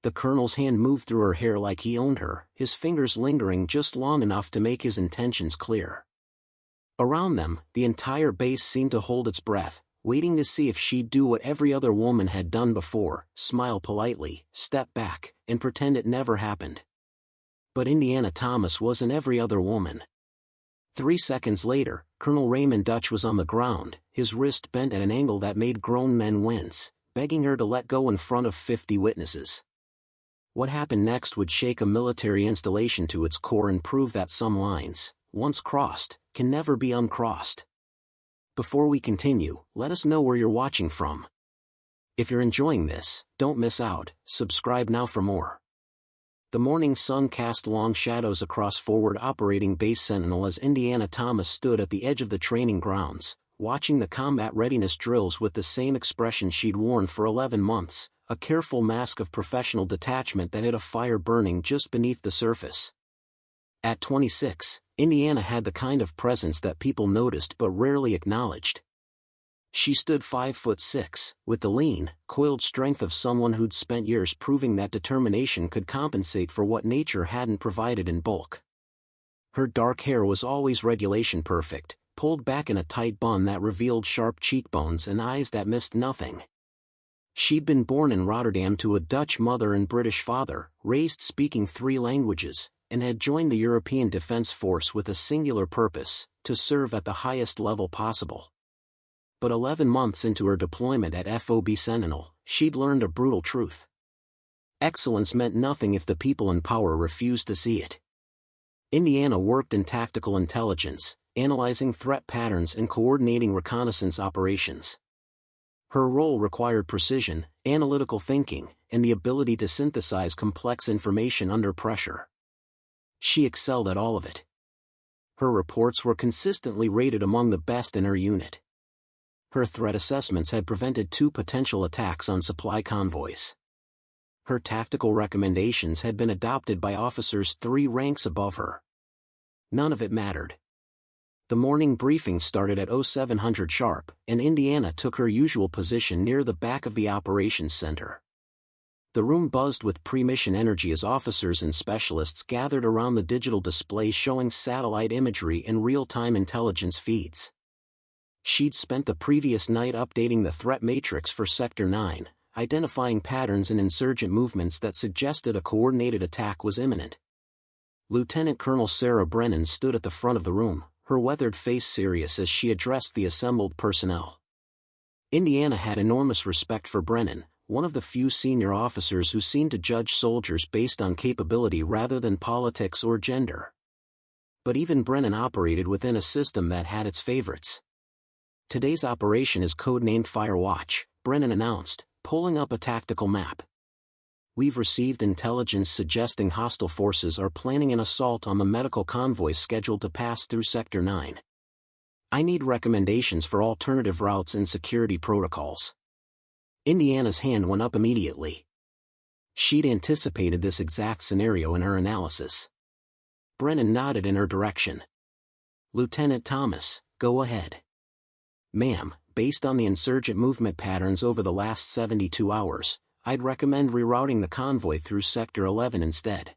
The colonel's hand moved through her hair like he owned her, his fingers lingering just long enough to make his intentions clear. Around them, the entire base seemed to hold its breath, waiting to see if she'd do what every other woman had done before, smile politely, step back, and pretend it never happened. But Indiana Thomas wasn't every other woman. 3 seconds later, Colonel Raymond Dutch was on the ground, his wrist bent at an angle that made grown men wince, begging her to let go in front of 50 witnesses. What happened next would shake a military installation to its core and prove that some lines, once crossed, can never be uncrossed. Before we continue, let us know where you're watching from. If you're enjoying this, don't miss out, subscribe now for more. The morning sun cast long shadows across Forward Operating Base Sentinel as Indiana Thomas stood at the edge of the training grounds, watching the combat readiness drills with the same expression she'd worn for 11 months, a careful mask of professional detachment that hid a fire burning just beneath the surface. At 26, Indiana had the kind of presence that people noticed but rarely acknowledged. She stood 5'6", with the lean, coiled strength of someone who'd spent years proving that determination could compensate for what nature hadn't provided in bulk. Her dark hair was always regulation perfect, pulled back in a tight bun that revealed sharp cheekbones and eyes that missed nothing. She'd been born in Rotterdam to a Dutch mother and British father, raised speaking 3 languages, and had joined the European Defence Force with a singular purpose, to serve at the highest level possible. But 11 months into her deployment at FOB Sentinel, she'd learned a brutal truth. Excellence meant nothing if the people in power refused to see it. Indiana worked in tactical intelligence, analyzing threat patterns and coordinating reconnaissance operations. Her role required precision, analytical thinking, and the ability to synthesize complex information under pressure. She excelled at all of it. Her reports were consistently rated among the best in her unit. Her threat assessments had prevented 2 potential attacks on supply convoys. Her tactical recommendations had been adopted by officers 3 ranks above her. None of it mattered. The morning briefing started at 0700 sharp, and Indiana took her usual position near the back of the operations center. The room buzzed with pre-mission energy as officers and specialists gathered around the digital display showing satellite imagery and real-time intelligence feeds. She'd spent the previous night updating the threat matrix for Sector 9, identifying patterns in insurgent movements that suggested a coordinated attack was imminent. Lieutenant Colonel Sarah Brennan stood at the front of the room, her weathered face serious as she addressed the assembled personnel. Indiana had enormous respect for Brennan, one of the few senior officers who seemed to judge soldiers based on capability rather than politics or gender. But even Brennan operated within a system that had its favorites. "Today's operation is codenamed Firewatch," Brennan announced, pulling up a tactical map. "We've received intelligence suggesting hostile forces are planning an assault on the medical convoys scheduled to pass through Sector 9. I need recommendations for alternative routes and security protocols." Indiana's hand went up immediately. She'd anticipated this exact scenario in her analysis. Brennan nodded in her direction. "Lieutenant Thomas, go ahead." "Ma'am, based on the insurgent movement patterns over the last 72 hours, I'd recommend rerouting the convoy through Sector 11 instead.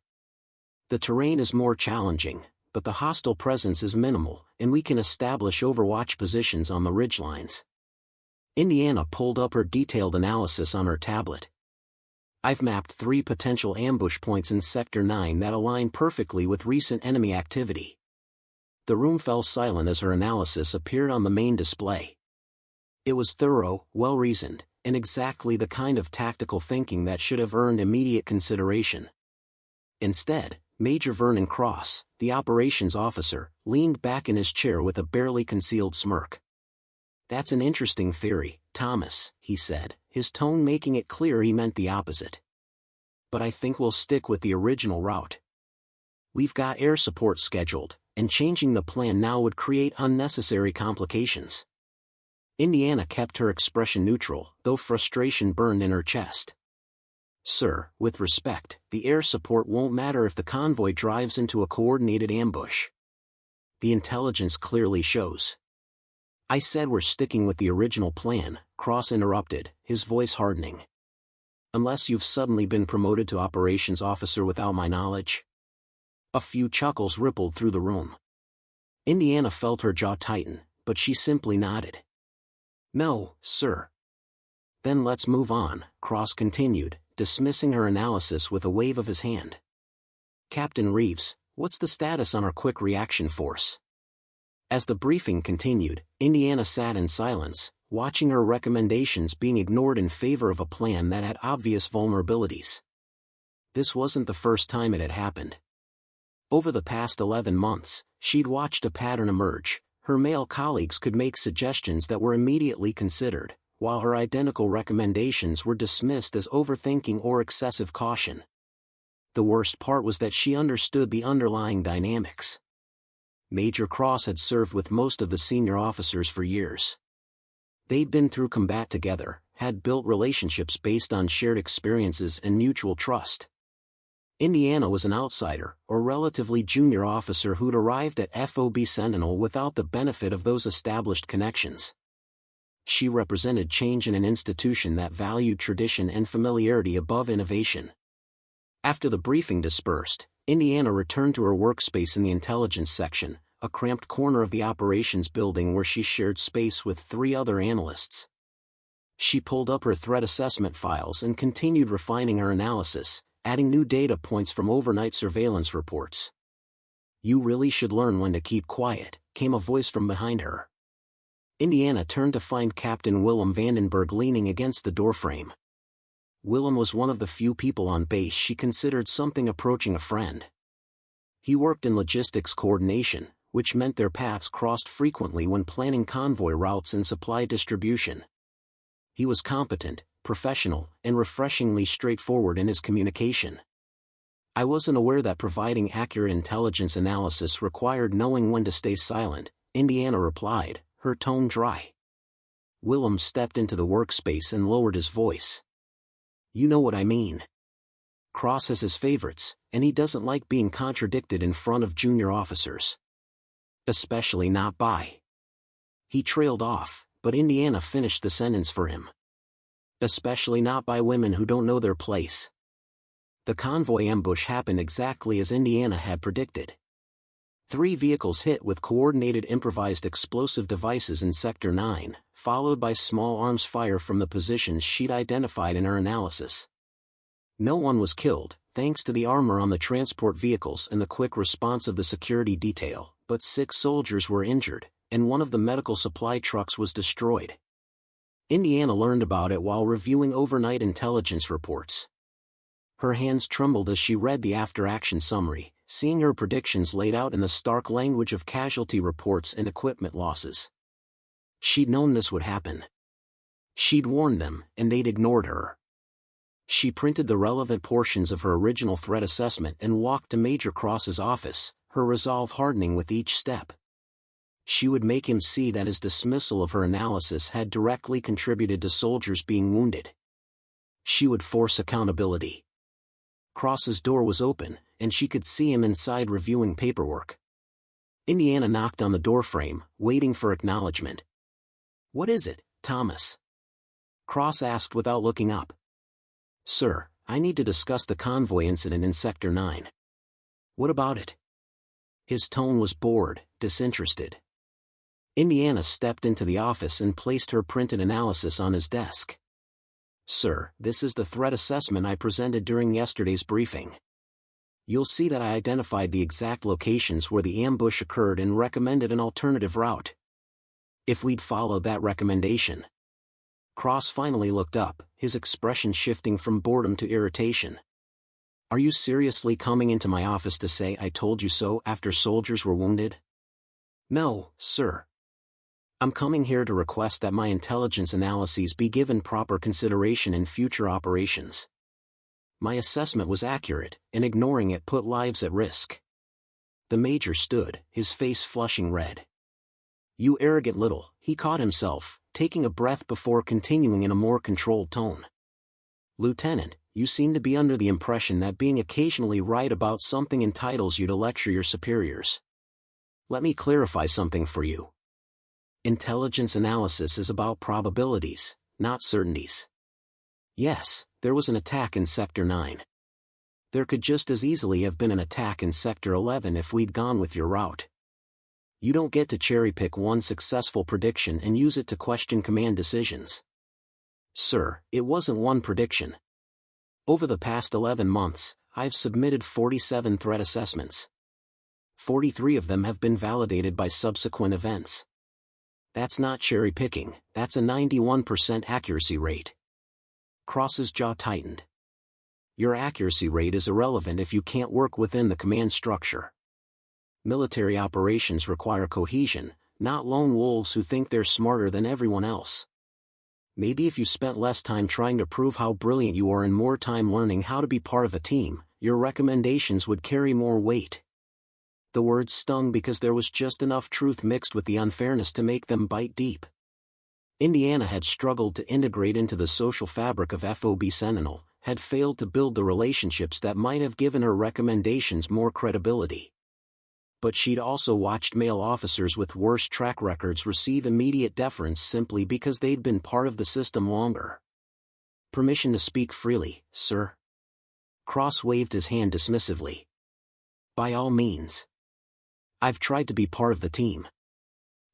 The terrain is more challenging, but the hostile presence is minimal, and we can establish overwatch positions on the ridgelines." Indiana pulled up her detailed analysis on her tablet. "I've mapped 3 potential ambush points in Sector 9 that align perfectly with recent enemy activity." The room fell silent as her analysis appeared on the main display. It was thorough, well-reasoned, and exactly the kind of tactical thinking that should have earned immediate consideration. Instead, Major Vernon Cross, the operations officer, leaned back in his chair with a barely concealed smirk. "That's an interesting theory, Thomas," he said, his tone making it clear he meant the opposite. "But I think we'll stick with the original route. We've got air support scheduled, and changing the plan now would create unnecessary complications." Indiana kept her expression neutral, though frustration burned in her chest. "Sir, with respect, the air support won't matter if the convoy drives into a coordinated ambush. The intelligence clearly shows." "I said we're sticking with the original plan," Cross interrupted, his voice hardening. Unless you've suddenly been promoted to operations officer without my knowledge. A few chuckles rippled through the room. Indiana felt her jaw tighten, but she simply nodded. No, sir. Then let's move on, Cross continued, dismissing her analysis with a wave of his hand. Captain Reeves, what's the status on our quick reaction force? As the briefing continued, Indiana sat in silence, watching her recommendations being ignored in favor of a plan that had obvious vulnerabilities. This wasn't the first time it had happened. Over the past 11 months, she'd watched a pattern emerge. Her male colleagues could make suggestions that were immediately considered, while her identical recommendations were dismissed as overthinking or excessive caution. The worst part was that she understood the underlying dynamics. Major Cross had served with most of the senior officers for years. They'd been through combat together, had built relationships based on shared experiences and mutual trust. Indiana was an outsider, or relatively junior officer who'd arrived at FOB Sentinel without the benefit of those established connections. She represented change in an institution that valued tradition and familiarity above innovation. After the briefing dispersed, Indiana returned to her workspace in the intelligence section, a cramped corner of the operations building where she shared space with 3 other analysts. She pulled up her threat assessment files and continued refining her analysis, adding new data points from overnight surveillance reports. You really should learn when to keep quiet, came a voice from behind her. Indiana turned to find Captain Willem Vandenberg leaning against the doorframe. Willem was one of the few people on base she considered something approaching a friend. He worked in logistics coordination, which meant their paths crossed frequently when planning convoy routes and supply distribution. He was competent, professional, and refreshingly straightforward in his communication. I wasn't aware that providing accurate intelligence analysis required knowing when to stay silent, Indiana replied, her tone dry. Willem stepped into the workspace and lowered his voice. You know what I mean. Cross has his favorites, and he doesn't like being contradicted in front of junior officers. Especially not by. He trailed off, but Indiana finished the sentence for him. Especially not by women who don't know their place. The convoy ambush happened exactly as Indiana had predicted. 3 vehicles hit with coordinated improvised explosive devices in Sector 9, followed by small arms fire from the positions she'd identified in her analysis. No one was killed, thanks to the armor on the transport vehicles and the quick response of the security detail, but 6 soldiers were injured, and one of the medical supply trucks was destroyed. Indiana learned about it while reviewing overnight intelligence reports. Her hands trembled as she read the after-action summary, seeing her predictions laid out in the stark language of casualty reports and equipment losses. She'd known this would happen. She'd warned them, and they'd ignored her. She printed the relevant portions of her original threat assessment and walked to Major Cross's office, her resolve hardening with each step. She would make him see that his dismissal of her analysis had directly contributed to soldiers being wounded. She would force accountability. Cross's door was open, and she could see him inside reviewing paperwork. Indiana knocked on the doorframe, waiting for acknowledgement. What is it, Thomas? Cross asked without looking up. Sir, I need to discuss the convoy incident in Sector 9. What about it? His tone was bored, disinterested. Indiana stepped into the office and placed her printed analysis on his desk. Sir, this is the threat assessment I presented during yesterday's briefing. You'll see that I identified the exact locations where the ambush occurred and recommended an alternative route. If we'd followed that recommendation. Cross finally looked up, his expression shifting from boredom to irritation. Are you seriously coming into my office to say I told you so after soldiers were wounded? No, sir. I'm coming here to request that my intelligence analyses be given proper consideration in future operations. My assessment was accurate, and ignoring it put lives at risk. The major stood, his face flushing red. You arrogant little, he caught himself, taking a breath before continuing in a more controlled tone. Lieutenant, you seem to be under the impression that being occasionally right about something entitles you to lecture your superiors. Let me clarify something for you. Intelligence analysis is about probabilities, not certainties. Yes, there was an attack in Sector 9. There could just as easily have been an attack in Sector 11 if we'd gone with your route. You don't get to cherry-pick one successful prediction and use it to question command decisions. Sir, it wasn't one prediction. Over the past 11 months, I've submitted 47 threat assessments. 43 of them have been validated by subsequent events. That's not cherry-picking, that's a 91% accuracy rate. Cross's jaw tightened. Your accuracy rate is irrelevant if you can't work within the command structure. Military operations require cohesion, not lone wolves who think they're smarter than everyone else. Maybe if you spent less time trying to prove how brilliant you are and more time learning how to be part of a team, your recommendations would carry more weight. The words stung because there was just enough truth mixed with the unfairness to make them bite deep. Indiana had struggled to integrate into the social fabric of FOB Sentinel, had failed to build the relationships that might have given her recommendations more credibility. But she'd also watched male officers with worse track records receive immediate deference simply because they'd been part of the system longer. Permission to speak freely, sir? Cross waved his hand dismissively. By all means. I've tried to be part of the team.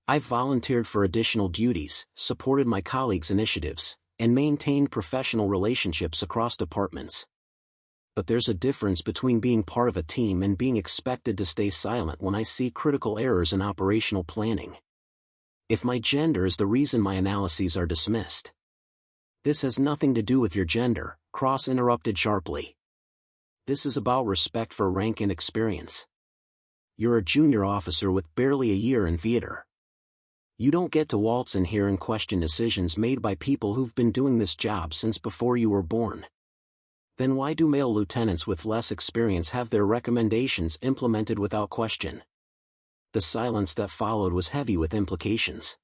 I've volunteered for additional duties, supported my colleagues' initiatives, and maintained professional relationships across departments. But there's a difference between being part of a team and being expected to stay silent when I see critical errors in operational planning. If my gender is the reason my analyses are dismissed. This has nothing to do with your gender, Cross interrupted sharply. This is about respect for rank and experience. You're a junior officer with barely a year in theater. You don't get to waltz in here and question decisions made by people who've been doing this job since before you were born. Then why do male lieutenants with less experience have their recommendations implemented without question? The silence that followed was heavy with implications.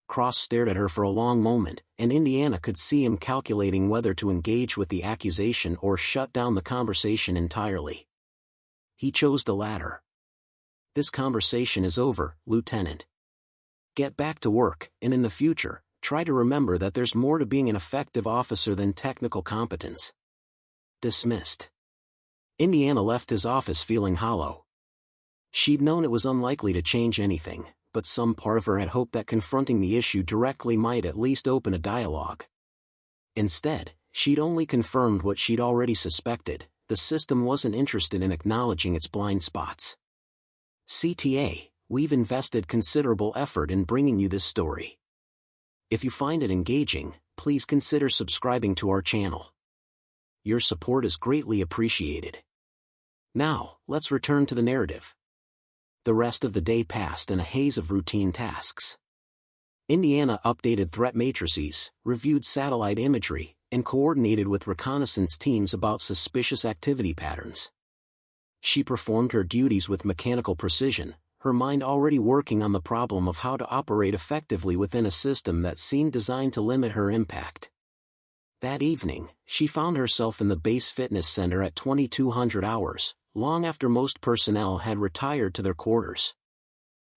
Cross stared at her for a long moment, and Indiana could see him calculating whether to engage with the accusation or shut down the conversation entirely. He chose the latter. This conversation is over, Lieutenant. Get back to work, and in the future, try to remember that there's more to being an effective officer than technical competence. Dismissed. Indiana left his office feeling hollow. She'd known it was unlikely to change anything, but some part of her had hoped that confronting the issue directly might at least open a dialogue. Instead, she'd only confirmed what she'd already suspected: the system wasn't interested in acknowledging its blind spots. CTA, we've invested considerable effort in bringing you this story. If you find it engaging, please consider subscribing to our channel. Your support is greatly appreciated. Now, let's return to the narrative. The rest of the day passed in a haze of routine tasks. Indiana updated threat matrices, reviewed satellite imagery, and coordinated with reconnaissance teams about suspicious activity patterns. She performed her duties with mechanical precision, her mind already working on the problem of how to operate effectively within a system that seemed designed to limit her impact. That evening, she found herself in the base fitness center at 2200 hours, long after most personnel had retired to their quarters.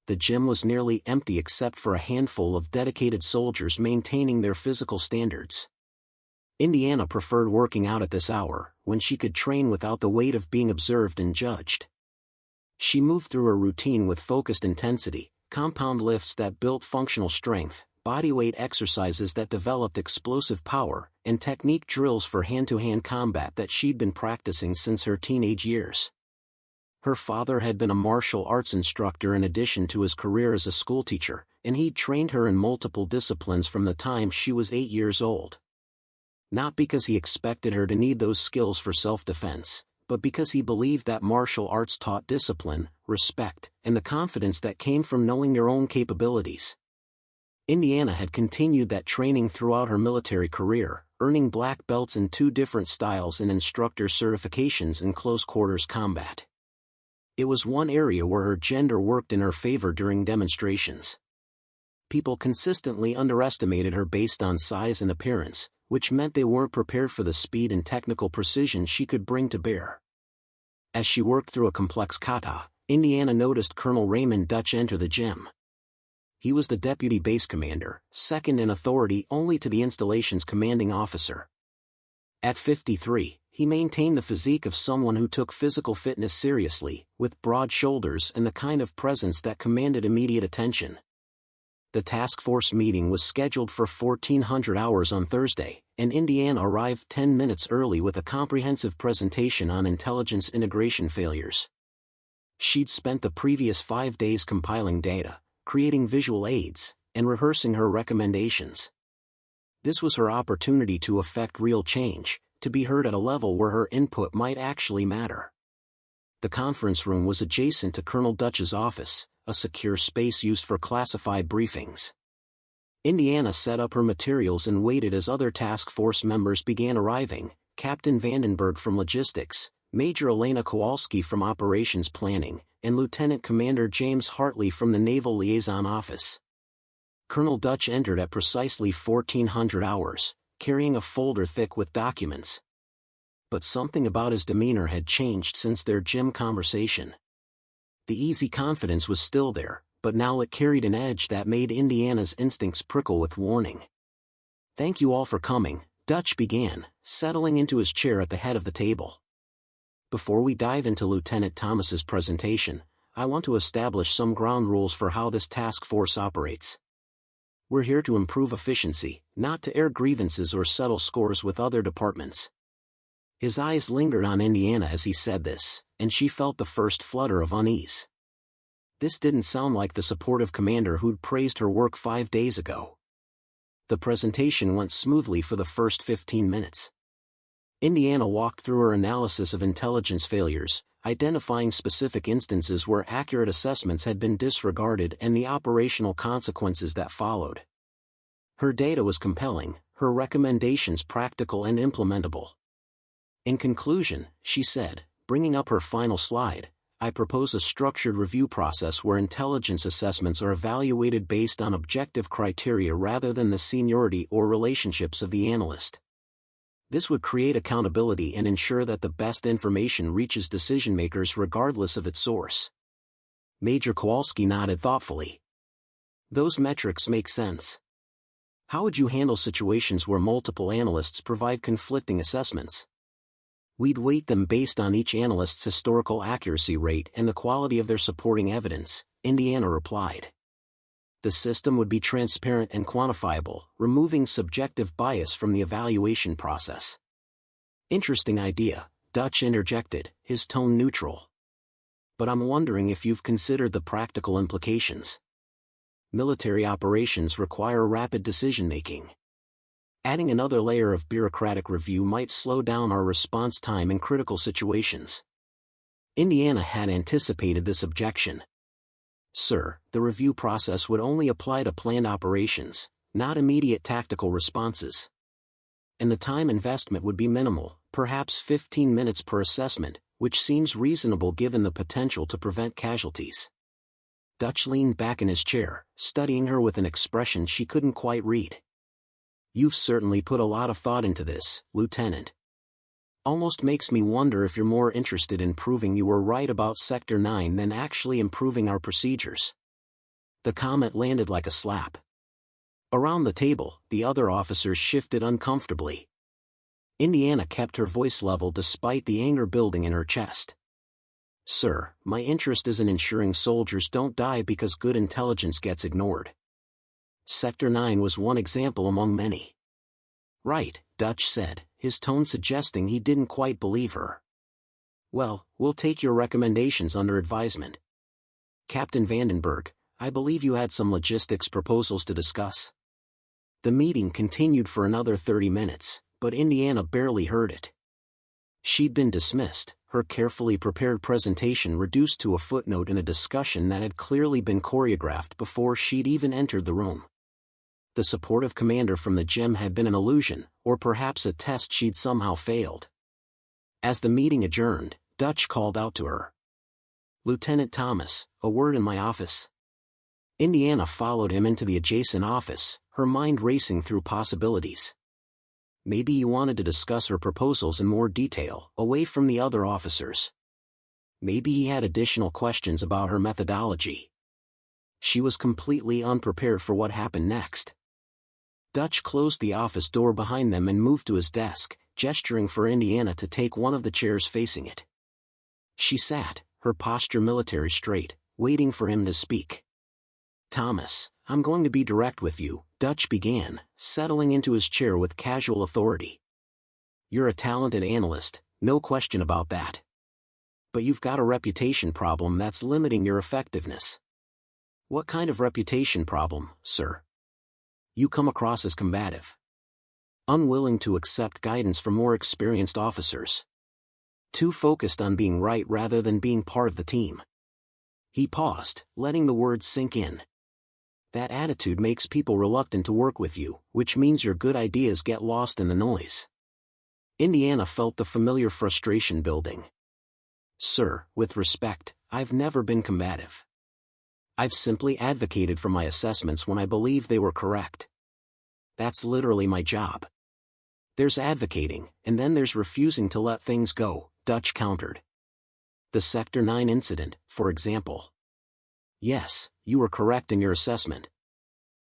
The gym was nearly empty except for a handful of dedicated soldiers maintaining their physical standards. Indiana preferred working out at this hour, when she could train without the weight of being observed and judged. She moved through her routine with focused intensity, compound lifts that built functional strength, bodyweight exercises that developed explosive power, and technique drills for hand-to-hand combat that she'd been practicing since her teenage years. Her father had been a martial arts instructor in addition to his career as a schoolteacher, and he'd trained her in multiple disciplines from the time she was 8 years old. Not because he expected her to need those skills for self-defense, but because he believed that martial arts taught discipline, respect, and the confidence that came from knowing your own capabilities. Indiana had continued that training throughout her military career, earning black belts in 2 different styles and instructor certifications in close-quarters combat. It was one area where her gender worked in her favor during demonstrations. People consistently underestimated her based on size and appearance, which meant they weren't prepared for the speed and technical precision she could bring to bear. As she worked through a complex kata, Indiana noticed Colonel Raymond Dutch enter the gym. He was the deputy base commander, second in authority only to the installation's commanding officer. At 53, he maintained the physique of someone who took physical fitness seriously, with broad shoulders and the kind of presence that commanded immediate attention. The task force meeting was scheduled for 1400 hours on Thursday, and Indiana arrived 10 minutes early with a comprehensive presentation on intelligence integration failures. She'd spent the previous 5 days compiling data, creating visual aids, and rehearsing her recommendations. This was her opportunity to effect real change, to be heard at a level where her input might actually matter. The conference room was adjacent to Colonel Dutch's office, a secure space used for classified briefings. Indiana set up her materials and waited as other task force members began arriving: Captain Vandenberg from Logistics, Major Elena Kowalski from Operations Planning, and Lieutenant Commander James Hartley from the Naval Liaison Office. Colonel Dutch entered at precisely 1400 hours, carrying a folder thick with documents. But something about his demeanor had changed since their gym conversation. The easy confidence was still there, but now it carried an edge that made Indiana's instincts prickle with warning. "Thank you all for coming," Dutch began, settling into his chair at the head of the table. "Before we dive into Lieutenant Thomas's presentation, I want to establish some ground rules for how this task force operates. We're here to improve efficiency, not to air grievances or settle scores with other departments." His eyes lingered on Indiana as he said this, and she felt the first flutter of unease. This didn't sound like the supportive commander who'd praised her work 5 days ago. The presentation went smoothly for the first 15 minutes. Indiana walked through her analysis of intelligence failures, identifying specific instances where accurate assessments had been disregarded and the operational consequences that followed. Her data was compelling, her recommendations practical and implementable. In conclusion, she said, bringing up her final slide, "I propose a structured review process where intelligence assessments are evaluated based on objective criteria rather than the seniority or relationships of the analyst. This would create accountability and ensure that the best information reaches decision-makers regardless of its source." Major Kowalski nodded thoughtfully. "Those metrics make sense. How would you handle situations where multiple analysts provide conflicting assessments?" "We'd weight them based on each analyst's historical accuracy rate and the quality of their supporting evidence," Indiana replied. "The system would be transparent and quantifiable, removing subjective bias from the evaluation process." "Interesting idea," Dutch interjected, his tone neutral. "But I'm wondering if you've considered the practical implications. Military operations require rapid decision-making. Adding another layer of bureaucratic review might slow down our response time in critical situations." Indiana had anticipated this objection. "Sir, the review process would only apply to planned operations, not immediate tactical responses. And the time investment would be minimal, perhaps 15 minutes per assessment, which seems reasonable given the potential to prevent casualties." Dutch leaned back in his chair, studying her with an expression she couldn't quite read. "You've certainly put a lot of thought into this, Lieutenant. Almost makes me wonder if you're more interested in proving you were right about Sector 9 than actually improving our procedures." The comment landed like a slap. Around the table, the other officers shifted uncomfortably. Indiana kept her voice level despite the anger building in her chest. "Sir, my interest is in ensuring soldiers don't die because good intelligence gets ignored. Sector 9 was one example among many." "Right," Dutch said, his tone suggesting he didn't quite believe her. "Well, we'll take your recommendations under advisement. Captain Vandenberg, I believe you had some logistics proposals to discuss." The meeting continued for another 30 minutes, but Indiana barely heard it. She'd been dismissed, her carefully prepared presentation reduced to a footnote in a discussion that had clearly been choreographed before she'd even entered the room. The supportive commander from the gym had been an illusion, or perhaps a test she'd somehow failed. As the meeting adjourned, Dutch called out to her. "Lieutenant Thomas, a word in my office." Indiana followed him into the adjacent office, her mind racing through possibilities. Maybe he wanted to discuss her proposals in more detail, away from the other officers. Maybe he had additional questions about her methodology. She was completely unprepared for what happened next. Dutch closed the office door behind them and moved to his desk, gesturing for Indiana to take one of the chairs facing it. She sat, her posture military straight, waiting for him to speak. "Thomas, I'm going to be direct with you," Dutch began, settling into his chair with casual authority. "You're a talented analyst, no question about that. But you've got a reputation problem that's limiting your effectiveness." "What kind of reputation problem, sir?" "You come across as combative. Unwilling to accept guidance from more experienced officers. Too focused on being right rather than being part of the team." He paused, letting the words sink in. "That attitude makes people reluctant to work with you, which means your good ideas get lost in the noise." Indiana felt the familiar frustration building. "Sir, with respect, I've never been combative. I've simply advocated for my assessments when I believe they were correct. That's literally my job." "There's advocating, and then there's refusing to let things go," Dutch countered. "The Sector 9 incident, for example. Yes, you were correct in your assessment.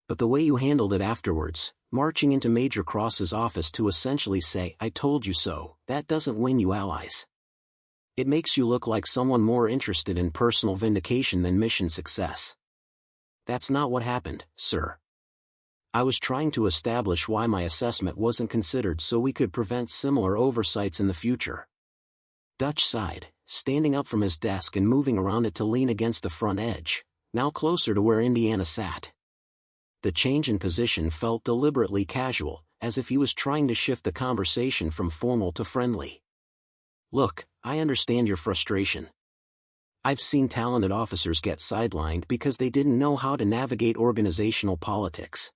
But the way you handled it afterwards, marching into Major Cross's office to essentially say, 'I told you so,' that doesn't win you allies. It makes you look like someone more interested in personal vindication than mission success. That's not what happened, sir. I was trying to establish why my assessment wasn't considered so we could prevent similar oversights in the future." Dutch sighed, standing up from his desk and moving around it to lean against the front edge, now closer to where Indiana sat. The change in position felt deliberately casual, as if he was trying to shift the conversation from formal to friendly. "Look, I understand your frustration. I've seen talented officers get sidelined because they didn't know how to navigate organizational politics.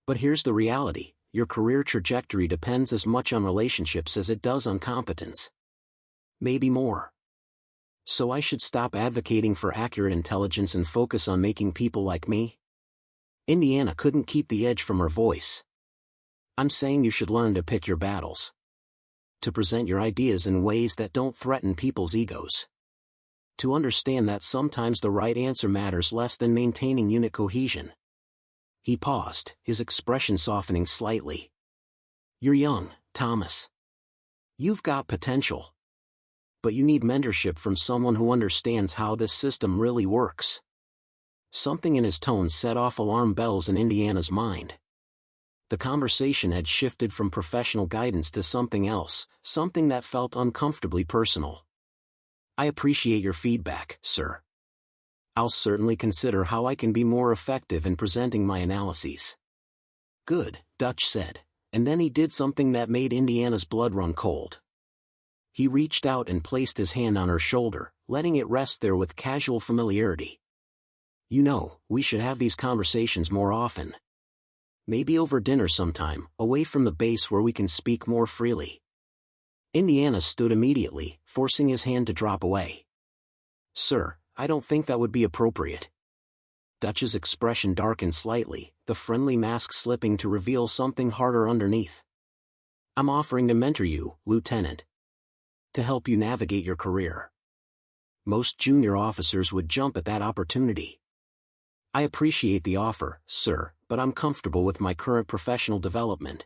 But here's the reality: your career trajectory depends as much on relationships as it does on competence. Maybe more. So I should stop advocating for accurate intelligence and focus on making people like me?" Indiana couldn't keep the edge from her voice. "I'm saying you should learn to pick your battles. To present your ideas in ways that don't threaten people's egos. To understand that sometimes the right answer matters less than maintaining unit cohesion." He paused, his expression softening slightly. "You're young, Thomas. You've got potential. But you need mentorship from someone who understands how this system really works." Something in his tone set off alarm bells in Indiana's mind. The conversation had shifted from professional guidance to something else, something that felt uncomfortably personal. "I appreciate your feedback, sir. I'll certainly consider how I can be more effective in presenting my analyses." "Good," Dutch said, and then he did something that made Indiana's blood run cold. He reached out and placed his hand on her shoulder, letting it rest there with casual familiarity. "You know, we should have these conversations more often. Maybe over dinner sometime, away from the base where we can speak more freely." Indiana stood immediately, forcing his hand to drop away. "Sir, I don't think that would be appropriate." Dutch's expression darkened slightly, the friendly mask slipping to reveal something harder underneath. "I'm offering to mentor you, Lieutenant. To help you navigate your career. Most junior officers would jump at that opportunity. I appreciate the offer, sir, but I'm comfortable with my current professional development."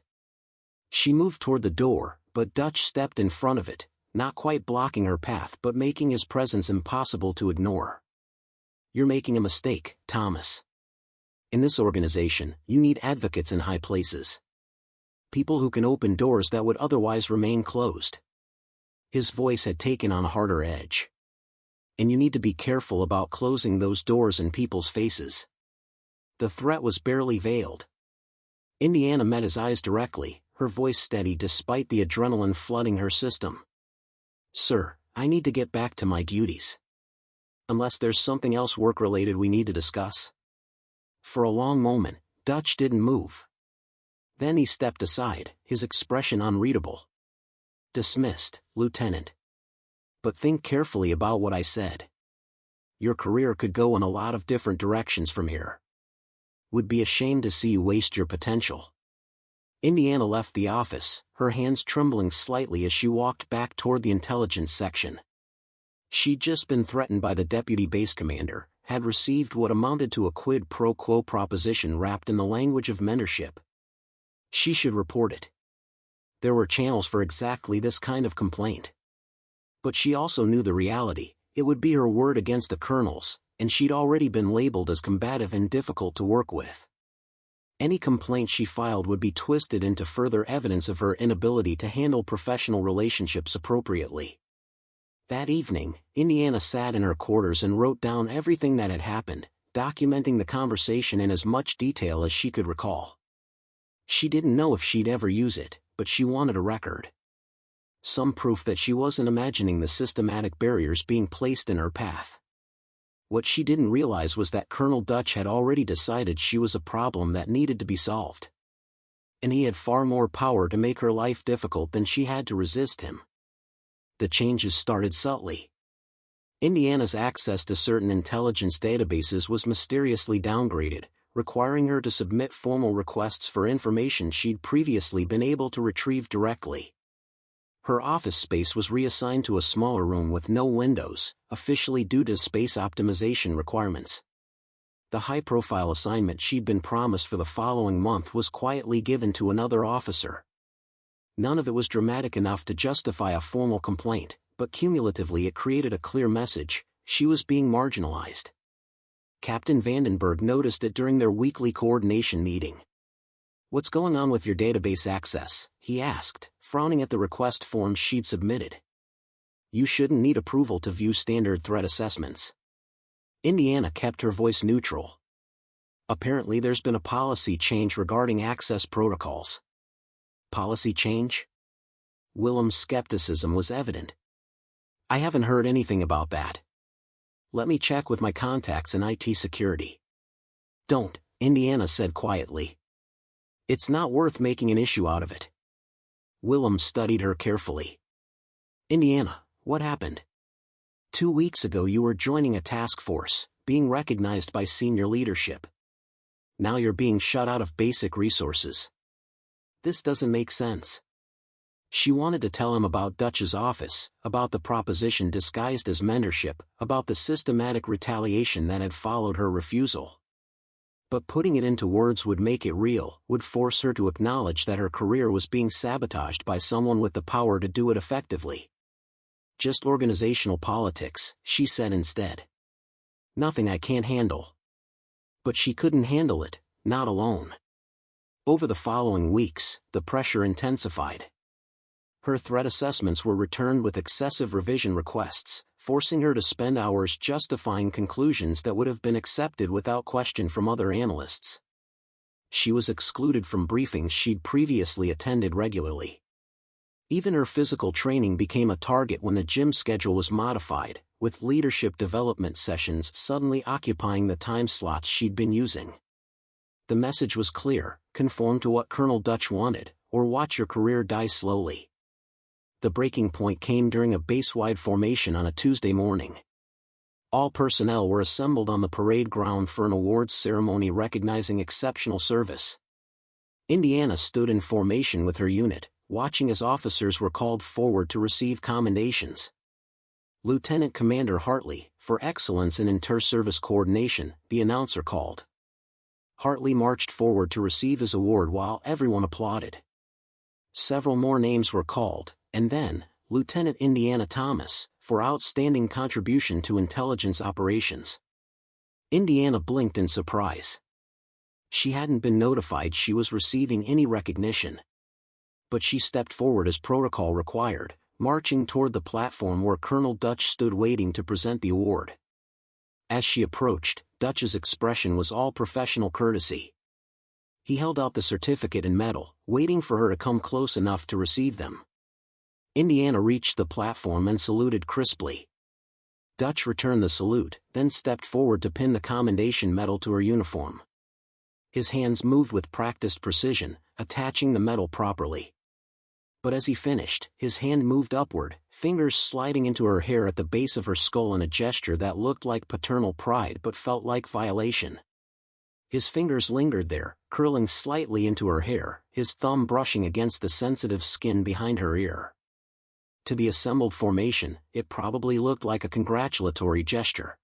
She moved toward the door, but Dutch stepped in front of it, not quite blocking her path but making his presence impossible to ignore. "You're making a mistake, Thomas. In this organization, you need advocates in high places. People who can open doors that would otherwise remain closed." His voice had taken on a harder edge. "And you need to be careful about closing those doors in people's faces." The threat was barely veiled. Indiana met his eyes directly, her voice steady despite the adrenaline flooding her system. "Sir, I need to get back to my duties. Unless there's something else work-related we need to discuss." For a long moment, Dutch didn't move. Then he stepped aside, his expression unreadable. "Dismissed, Lieutenant. But think carefully about what I said. Your career could go in a lot of different directions from here. Would be ashamed to see you waste your potential." Indiana left the office, her hands trembling slightly as she walked back toward the intelligence section. She'd just been threatened by the deputy base commander, had received what amounted to a quid pro quo proposition wrapped in the language of mentorship. She should report it. There were channels for exactly this kind of complaint. But she also knew the reality: it would be her word against the colonel's, and she'd already been labeled as combative and difficult to work with. Any complaint she filed would be twisted into further evidence of her inability to handle professional relationships appropriately. That evening, Indiana sat in her quarters and wrote down everything that had happened, documenting the conversation in as much detail as she could recall. She didn't know if she'd ever use it, but she wanted a record. Some proof that she wasn't imagining the systematic barriers being placed in her path. What she didn't realize was that Colonel Dutch had already decided she was a problem that needed to be solved. And he had far more power to make her life difficult than she had to resist him. The changes started subtly. Indiana's access to certain intelligence databases was mysteriously downgraded, requiring her to submit formal requests for information she'd previously been able to retrieve directly. Her office space was reassigned to a smaller room with no windows, officially due to space optimization requirements. The high-profile assignment she'd been promised for the following month was quietly given to another officer. None of it was dramatic enough to justify a formal complaint, but cumulatively it created a clear message: she was being marginalized. Captain Vandenberg noticed it during their weekly coordination meeting. "What's going on with your database access?" he asked, frowning at the request forms she'd submitted. "You shouldn't need approval to view standard threat assessments." Indiana kept her voice neutral. "Apparently there's been a policy change regarding access protocols." "Policy change?" Willem's skepticism was evident. "I haven't heard anything about that. Let me check with my contacts in IT security." "Don't," Indiana said quietly. "It's not worth making an issue out of it." Willem studied her carefully. "Indiana, what happened? 2 weeks ago you were joining a task force, being recognized by senior leadership. Now you're being shut out of basic resources. This doesn't make sense." She wanted to tell him about Dutch's office, about the proposition disguised as mentorship, about the systematic retaliation that had followed her refusal. But putting it into words would make it real, would force her to acknowledge that her career was being sabotaged by someone with the power to do it effectively. "Just organizational politics," she said instead. "Nothing I can't handle." But she couldn't handle it, not alone. Over the following weeks, the pressure intensified. Her threat assessments were returned with excessive revision requests, forcing her to spend hours justifying conclusions that would have been accepted without question from other analysts. She was excluded from briefings she'd previously attended regularly. Even her physical training became a target when the gym schedule was modified, with leadership development sessions suddenly occupying the time slots she'd been using. The message was clear: conform to what Colonel Dutch wanted, or watch your career die slowly. The breaking point came during a base-wide formation on a Tuesday morning. All personnel were assembled on the parade ground for an awards ceremony recognizing exceptional service. Indiana stood in formation with her unit, watching as officers were called forward to receive commendations. "Lieutenant Commander Hartley, for excellence in inter-service coordination," the announcer called. Hartley marched forward to receive his award while everyone applauded. Several more names were called, and then, Lieutenant Indiana Thomas, for outstanding contribution to intelligence operations. Indiana blinked in surprise. She hadn't been notified she was receiving any recognition. But she stepped forward as protocol required, marching toward the platform where Colonel Dutch stood waiting to present the award. As she approached, Dutch's expression was all professional courtesy. He held out the certificate and medal, waiting for her to come close enough to receive them. Indiana reached the platform and saluted crisply. Dutch returned the salute, then stepped forward to pin the commendation medal to her uniform. His hands moved with practiced precision, attaching the medal properly. But as he finished, his hand moved upward, fingers sliding into her hair at the base of her skull in a gesture that looked like paternal pride but felt like violation. His fingers lingered there, curling slightly into her hair, his thumb brushing against the sensitive skin behind her ear. To the assembled formation, it probably looked like a congratulatory gesture.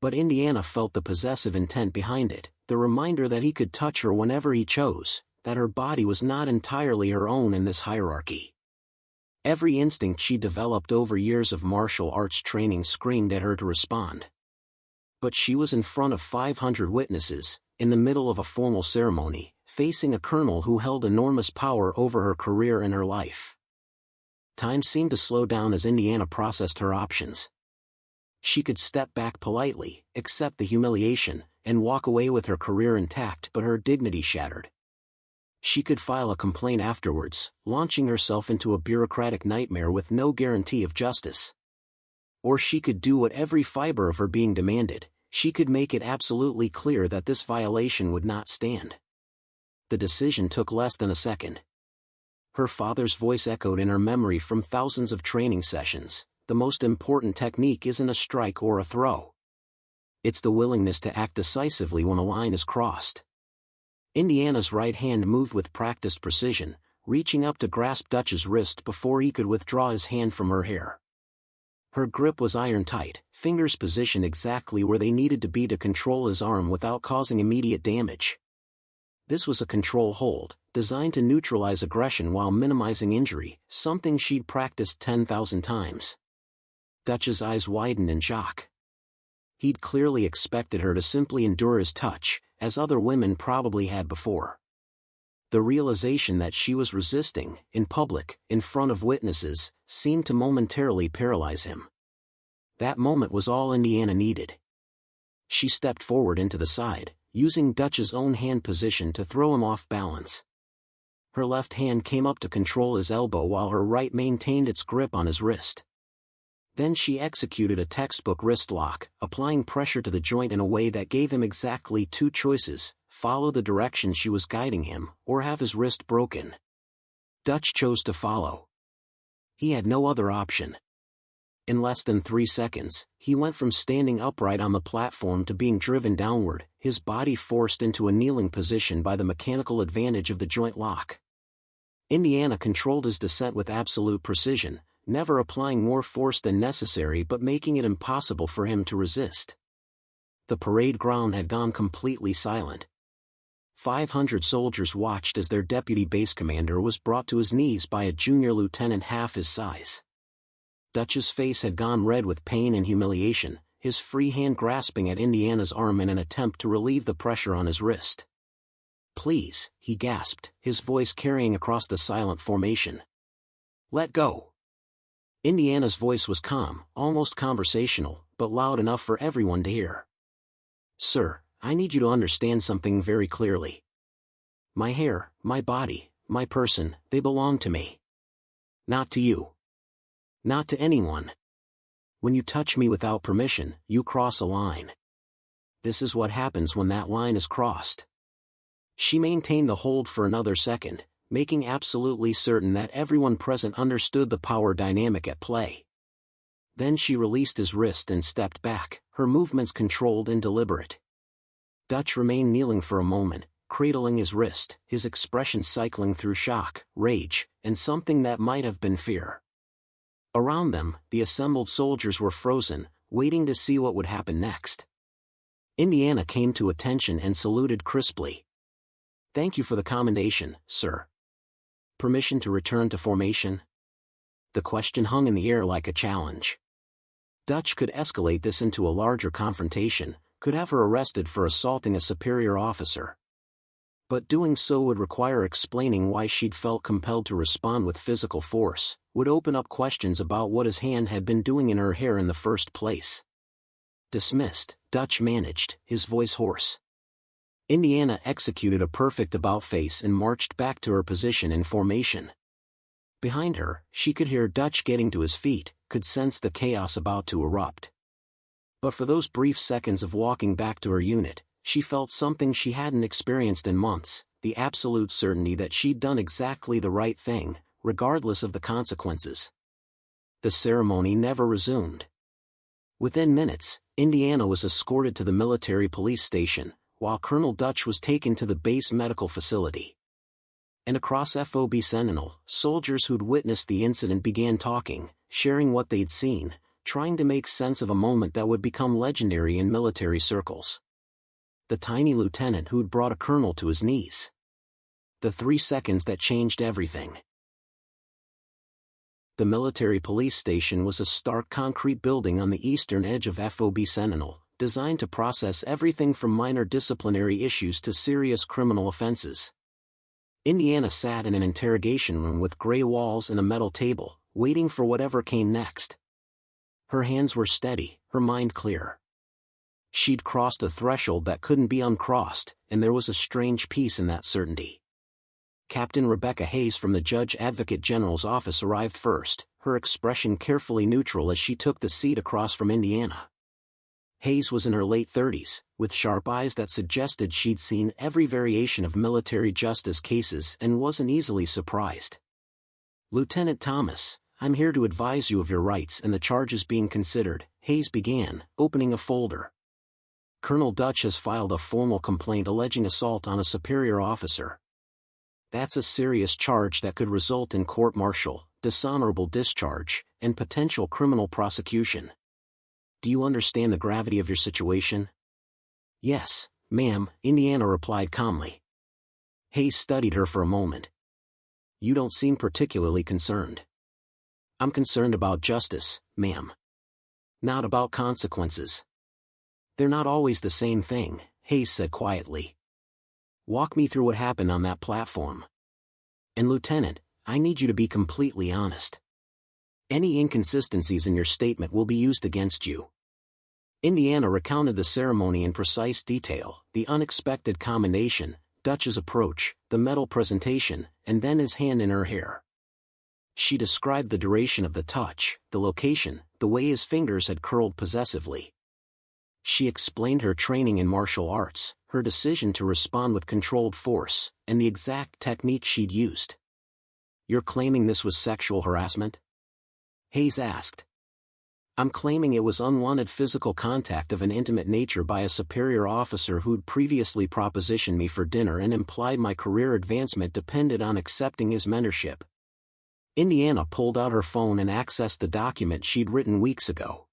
But Indiana felt the possessive intent behind it, the reminder that he could touch her whenever he chose, that her body was not entirely her own in this hierarchy. Every instinct she developed over years of martial arts training screamed at her to respond. But she was in front of 500 witnesses, in the middle of a formal ceremony, facing a colonel who held enormous power over her career and her life. Time seemed to slow down as Indiana processed her options. She could step back politely, accept the humiliation, and walk away with her career intact but her dignity shattered. She could file a complaint afterwards, launching herself into a bureaucratic nightmare with no guarantee of justice. Or she could do what every fiber of her being demanded. She could make it absolutely clear that this violation would not stand. The decision took less than a second. Her father's voice echoed in her memory from thousands of training sessions. The most important technique isn't a strike or a throw. It's the willingness to act decisively when a line is crossed. Indiana's right hand moved with practiced precision, reaching up to grasp Dutch's wrist before he could withdraw his hand from her hair. Her grip was iron-tight, fingers positioned exactly where they needed to be to control his arm without causing immediate damage. This was a control hold, designed to neutralize aggression while minimizing injury, something she'd practiced 10,000 times. Dutch's eyes widened in shock. He'd clearly expected her to simply endure his touch, as other women probably had before. The realization that she was resisting, in public, in front of witnesses, seemed to momentarily paralyze him. That moment was all Indiana needed. She stepped forward into the side, using Dutch's own hand position to throw him off balance. Her left hand came up to control his elbow while her right maintained its grip on his wrist. Then she executed a textbook wrist lock, applying pressure to the joint in a way that gave him exactly two choices: follow the direction she was guiding him, or have his wrist broken. Dutch chose to follow. He had no other option. In less than 3 seconds, he went from standing upright on the platform to being driven downward, his body forced into a kneeling position by the mechanical advantage of the joint lock. Indiana controlled his descent with absolute precision, never applying more force than necessary but making it impossible for him to resist. The parade ground had gone completely silent. 500 soldiers watched as their deputy base commander was brought to his knees by a junior lieutenant half his size. Dutch's face had gone red with pain and humiliation, his free hand grasping at Indiana's arm in an attempt to relieve the pressure on his wrist. "Please," he gasped, his voice carrying across the silent formation. "Let go." Indiana's voice was calm, almost conversational, but loud enough for everyone to hear. "Sir, I need you to understand something very clearly. My hair, my body, my person, they belong to me. Not to you. Not to anyone. When you touch me without permission, you cross a line. This is what happens when that line is crossed." She maintained the hold for another second, making absolutely certain that everyone present understood the power dynamic at play. Then she released his wrist and stepped back, her movements controlled and deliberate. Dutch remained kneeling for a moment, cradling his wrist, his expression cycling through shock, rage, and something that might have been fear. Around them, the assembled soldiers were frozen, waiting to see what would happen next. Indiana came to attention and saluted crisply. "Thank you for the commendation, sir. Permission to return to formation?" The question hung in the air like a challenge. Dutch could escalate this into a larger confrontation, could have her arrested for assaulting a superior officer. But doing so would require explaining why she'd felt compelled to respond with physical force, would open up questions about what his hand had been doing in her hair in the first place. "Dismissed," Dutch managed, his voice hoarse. Indiana executed a perfect about-face and marched back to her position in formation. Behind her, she could hear Dutch getting to his feet, could sense the chaos about to erupt. But for those brief seconds of walking back to her unit, she felt something she hadn't experienced in months, the absolute certainty that she'd done exactly the right thing, regardless of the consequences. The ceremony never resumed. Within minutes, Indiana was escorted to the military police station, while Colonel Dutch was taken to the base medical facility. And across FOB Sentinel, soldiers who'd witnessed the incident began talking, sharing what they'd seen, trying to make sense of a moment that would become legendary in military circles. The tiny lieutenant who'd brought a colonel to his knees. The 3 seconds that changed everything. The military police station was a stark concrete building on the eastern edge of FOB Sentinel, designed to process everything from minor disciplinary issues to serious criminal offenses. Indiana sat in an interrogation room with gray walls and a metal table, waiting for whatever came next. Her hands were steady, her mind clear. She'd crossed a threshold that couldn't be uncrossed, and there was a strange peace in that certainty. Captain Rebecca Hayes from the Judge Advocate General's office arrived first, her expression carefully neutral as she took the seat across from Indiana. Hayes was in her late 30s, with sharp eyes that suggested she'd seen every variation of military justice cases and wasn't easily surprised. "Lieutenant Thomas, I'm here to advise you of your rights and the charges being considered," Hayes began, opening a folder. "Colonel Dutch has filed a formal complaint alleging assault on a superior officer. That's a serious charge that could result in court-martial, dishonorable discharge, and potential criminal prosecution. Do you understand the gravity of your situation?" "Yes, ma'am," Indiana replied calmly. Hayes studied her for a moment. "You don't seem particularly concerned." "I'm concerned about justice, ma'am. Not about consequences." "They're not always the same thing," Hayes said quietly. "Walk me through what happened on that platform. And Lieutenant, I need you to be completely honest. Any inconsistencies in your statement will be used against you." Indiana recounted the ceremony in precise detail, the unexpected commendation, Dutch's approach, the medal presentation, and then his hand in her hair. She described the duration of the touch, the location, the way his fingers had curled possessively. She explained her training in martial arts, her decision to respond with controlled force, and the exact technique she'd used. "You're claiming this was sexual harassment?" Hayes asked. "I'm claiming it was unwanted physical contact of an intimate nature by a superior officer who'd previously propositioned me for dinner and implied my career advancement depended on accepting his mentorship." Indiana pulled out her phone and accessed the document she'd written weeks ago.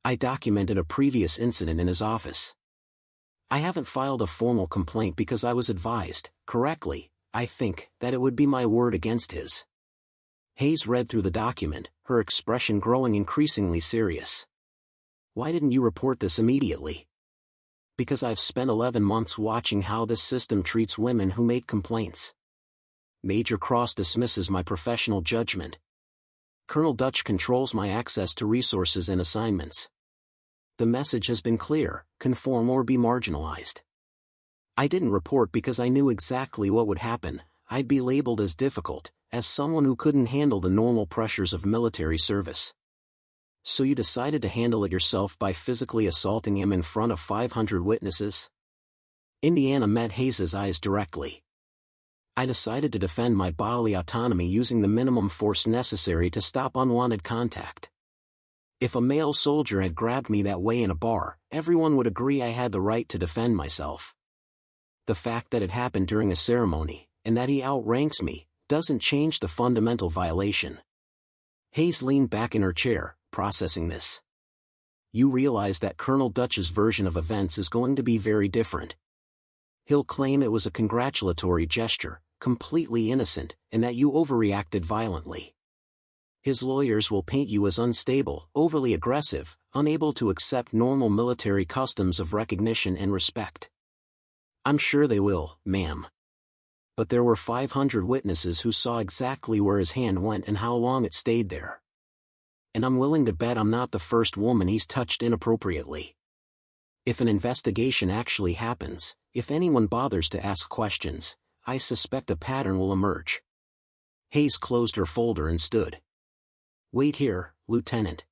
"I documented a previous incident in his office. I haven't filed a formal complaint because I was advised, correctly, I think, that it would be my word against his." Hayes read through the document, her expression growing increasingly serious. "Why didn't you report this immediately?" "Because I've spent 11 months watching how this system treats women who make complaints. Major Cross dismisses my professional judgment. Colonel Dutch controls my access to resources and assignments. The message has been clear: conform or be marginalized. I didn't report because I knew exactly what would happen. I'd be labeled as difficult, as someone who couldn't handle the normal pressures of military service. So you decided to handle it yourself by physically assaulting him in front of 500 witnesses?" Indiana met Hayes's eyes directly. "I decided to defend my bodily autonomy using the minimum force necessary to stop unwanted contact. If a male soldier had grabbed me that way in a bar, everyone would agree I had the right to defend myself. The fact that it happened during a ceremony, and that he outranks me, doesn't change the fundamental violation." Hayes leaned back in her chair, processing this. "You realize that Colonel Dutch's version of events is going to be very different. He'll claim it was a congratulatory gesture, completely innocent, and that you overreacted violently. His lawyers will paint you as unstable, overly aggressive, unable to accept normal military customs of recognition and respect." "I'm sure they will, ma'am. But there were 500 witnesses who saw exactly where his hand went and how long it stayed there. And I'm willing to bet I'm not the first woman he's touched inappropriately. If an investigation actually happens, if anyone bothers to ask questions, I suspect a pattern will emerge." Hayes closed her folder and stood. "Wait here, Lieutenant.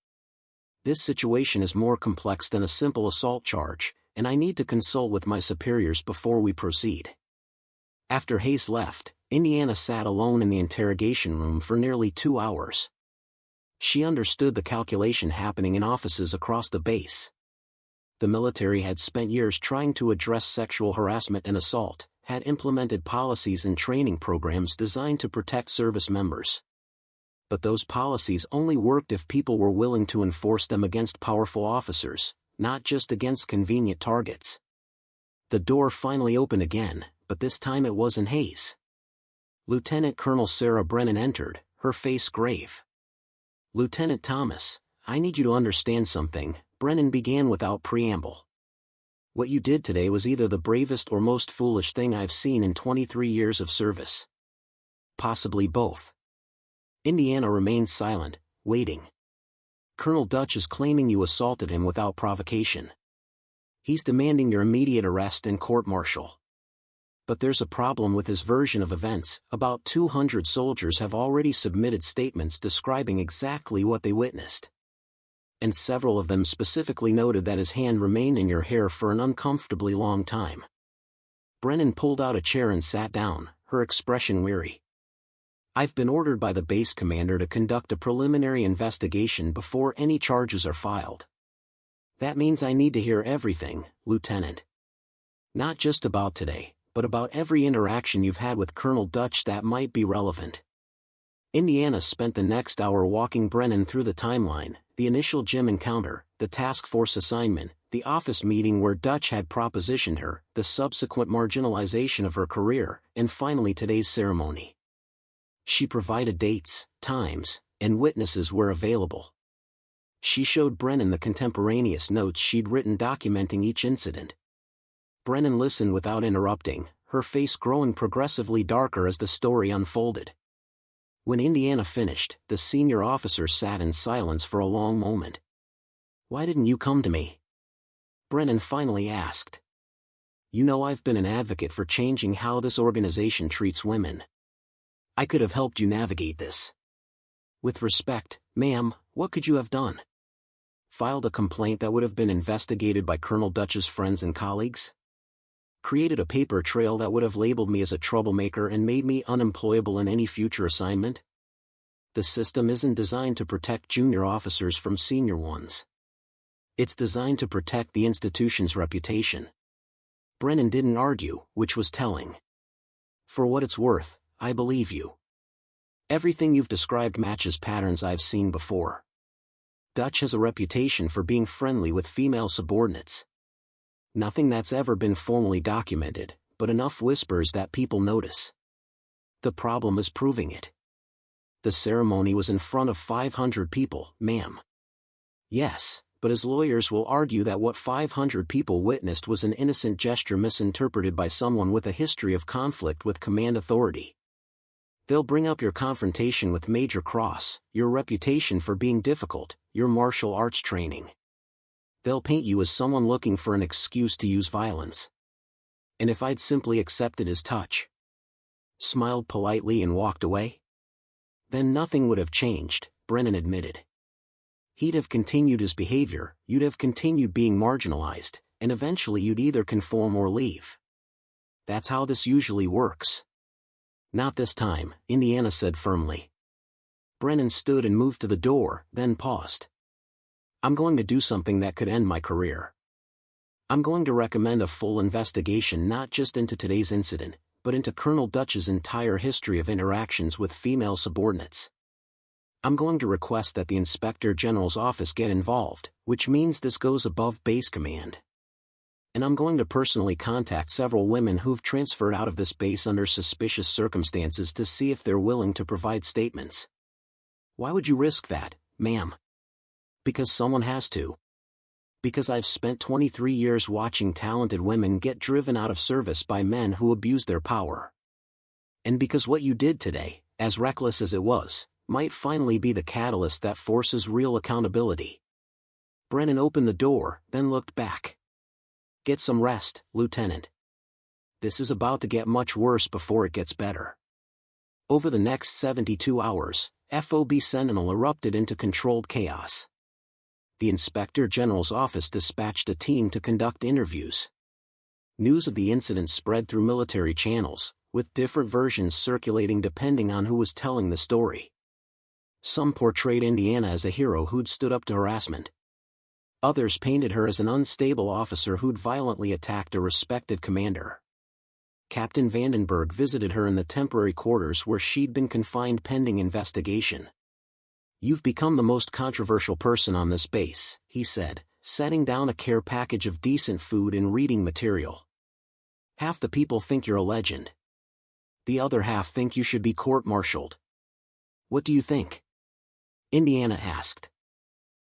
This situation is more complex than a simple assault charge, and I need to consult with my superiors before we proceed." After Hayes left, Indiana sat alone in the interrogation room for nearly 2 hours. She understood the calculation happening in offices across the base. The military had spent years trying to address sexual harassment and assault, had implemented policies and training programs designed to protect service members. But those policies only worked if people were willing to enforce them against powerful officers, not just against convenient targets. The door finally opened again, but this time it wasn't Hayes. Lieutenant Colonel Sarah Brennan entered, her face grave. "Lieutenant Thomas, I need you to understand something," Brennan began without preamble. "What you did today was either the bravest or most foolish thing I've seen in 23 years of service. Possibly both." Indiana remained silent, waiting. "Colonel Dutch is claiming you assaulted him without provocation. He's demanding your immediate arrest and court-martial. But there's a problem with his version of events. About 200 soldiers have already submitted statements describing exactly what they witnessed. And several of them specifically noted that his hand remained in your hair for an uncomfortably long time." Brennan pulled out a chair and sat down, her expression weary. "I've been ordered by the base commander to conduct a preliminary investigation before any charges are filed. That means I need to hear everything, Lieutenant. Not just about today, but about every interaction you've had with Colonel Dutch that might be relevant." Indiana spent the next hour walking Brennan through the timeline: the initial gym encounter, the task force assignment, the office meeting where Dutch had propositioned her, the subsequent marginalization of her career, and finally today's ceremony. She provided dates, times, and witnesses where available. She showed Brennan the contemporaneous notes she'd written documenting each incident. Brennan listened without interrupting, her face growing progressively darker as the story unfolded. When Indiana finished, the senior officer sat in silence for a long moment. "Why didn't you come to me?" Brennan finally asked. "You know I've been an advocate for changing how this organization treats women. I could have helped you navigate this. With respect, ma'am, what could you have done? Filed a complaint that would have been investigated by Colonel Dutch's friends and colleagues? Created a paper trail that would have labeled me as a troublemaker and made me unemployable in any future assignment? The system isn't designed to protect junior officers from senior ones. It's designed to protect the institution's reputation." Brennan didn't argue, which was telling. "For what it's worth, I believe you. Everything you've described matches patterns I've seen before. Dutch has a reputation for being friendly with female subordinates. Nothing that's ever been formally documented, but enough whispers that people notice. The problem is proving it. The ceremony was in front of 500 people, ma'am." "Yes, but his lawyers will argue that what 500 people witnessed was an innocent gesture misinterpreted by someone with a history of conflict with command authority. They'll bring up your confrontation with Major Cross, your reputation for being difficult, your martial arts training. They'll paint you as someone looking for an excuse to use violence. And if I'd simply accepted his touch, smiled politely and walked away, then nothing would have changed," Brennan admitted. "He'd have continued his behavior, you'd have continued being marginalized, and eventually you'd either conform or leave. That's how this usually works." "Not this time," Indiana said firmly. Brennan stood and moved to the door, then paused. "I'm going to do something that could end my career. I'm going to recommend a full investigation not just into today's incident, but into Colonel Dutch's entire history of interactions with female subordinates. I'm going to request that the Inspector General's office get involved, which means this goes above base command. And I'm going to personally contact several women who've transferred out of this base under suspicious circumstances to see if they're willing to provide statements." "Why would you risk that, ma'am?" "Because someone has to. Because I've spent 23 years watching talented women get driven out of service by men who abuse their power. And because what you did today, as reckless as it was, might finally be the catalyst that forces real accountability." Brennan opened the door, then looked back. "Get some rest, Lieutenant. This is about to get much worse before it gets better." Over the next 72 hours, FOB Sentinel erupted into controlled chaos. The Inspector General's office dispatched a team to conduct interviews. News of the incident spread through military channels, with different versions circulating depending on who was telling the story. Some portrayed Indiana as a hero who'd stood up to harassment. Others painted her as an unstable officer who'd violently attacked a respected commander. Captain Vandenberg visited her in the temporary quarters where she'd been confined pending investigation. "You've become the most controversial person on this base," he said, setting down a care package of decent food and reading material. "Half the people think you're a legend. the other half think you should be court-martialed. What do you think? Indiana asked.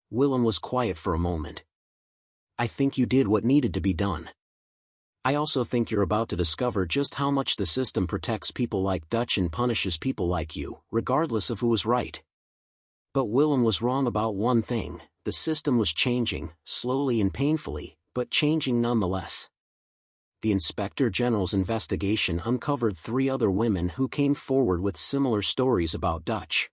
Willem was quiet for a moment. I think you did what needed to be done. I also think you're about to discover just how much the system protects people like Dutch and punishes people like you, regardless of who was right. But Willem was wrong about one thing: the system was changing, slowly and painfully, but changing nonetheless. The Inspector General's investigation uncovered 3 other women who came forward with similar stories about Dutch.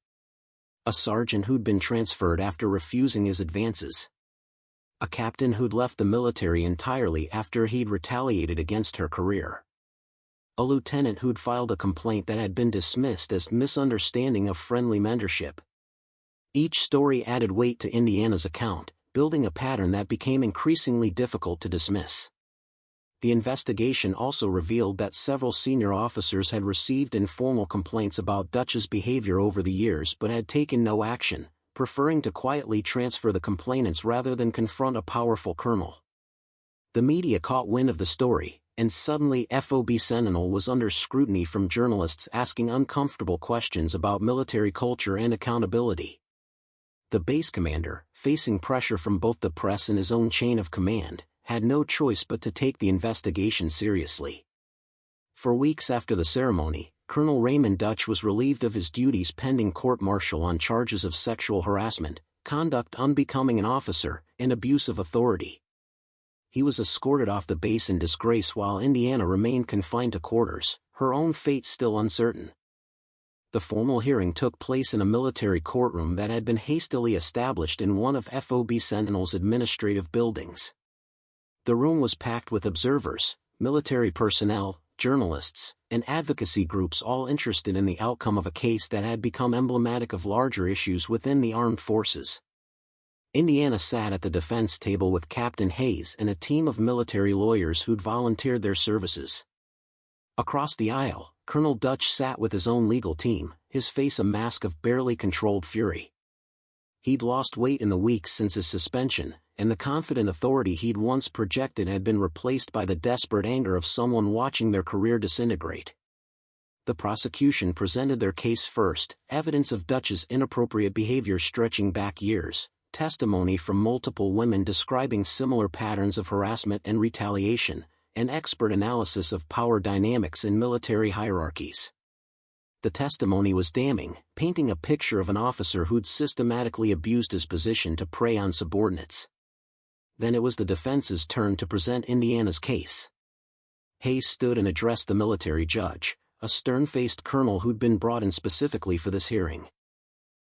A sergeant who'd been transferred after refusing his advances. A captain who'd left the military entirely after he'd retaliated against her career. A lieutenant who'd filed a complaint that had been dismissed as misunderstanding of friendly mentorship. Each story added weight to Indiana's account, building a pattern that became increasingly difficult to dismiss. The investigation also revealed that several senior officers had received informal complaints about Dutch's behavior over the years but had taken no action, preferring to quietly transfer the complainants rather than confront a powerful colonel. The media caught wind of the story, and suddenly FOB Sentinel was under scrutiny from journalists asking uncomfortable questions about military culture and accountability. The base commander, facing pressure from both the press and his own chain of command, had no choice but to take the investigation seriously. For weeks after the ceremony, Colonel Raymond Dutch was relieved of his duties pending court-martial on charges of sexual harassment, conduct unbecoming an officer, and abuse of authority. He was escorted off the base in disgrace while Indiana remained confined to quarters, her own fate still uncertain. The formal hearing took place in a military courtroom that had been hastily established in one of FOB Sentinel's administrative buildings. The room was packed with observers, military personnel, journalists, and advocacy groups all interested in the outcome of a case that had become emblematic of larger issues within the armed forces. Indiana sat at the defense table with Captain Hayes and a team of military lawyers who'd volunteered their services. Across the aisle, Colonel Dutch sat with his own legal team, his face a mask of barely controlled fury. He'd lost weight in the weeks since his suspension, and the confident authority he'd once projected had been replaced by the desperate anger of someone watching their career disintegrate. The prosecution presented their case first: evidence of Dutch's inappropriate behavior stretching back years, testimony from multiple women describing similar patterns of harassment and retaliation, and expert analysis of power dynamics in military hierarchies. The testimony was damning, painting a picture of an officer who'd systematically abused his position to prey on subordinates. Then it was the defense's turn to present Indiana's case. Hayes stood and addressed the military judge, a stern-faced colonel who'd been brought in specifically for this hearing.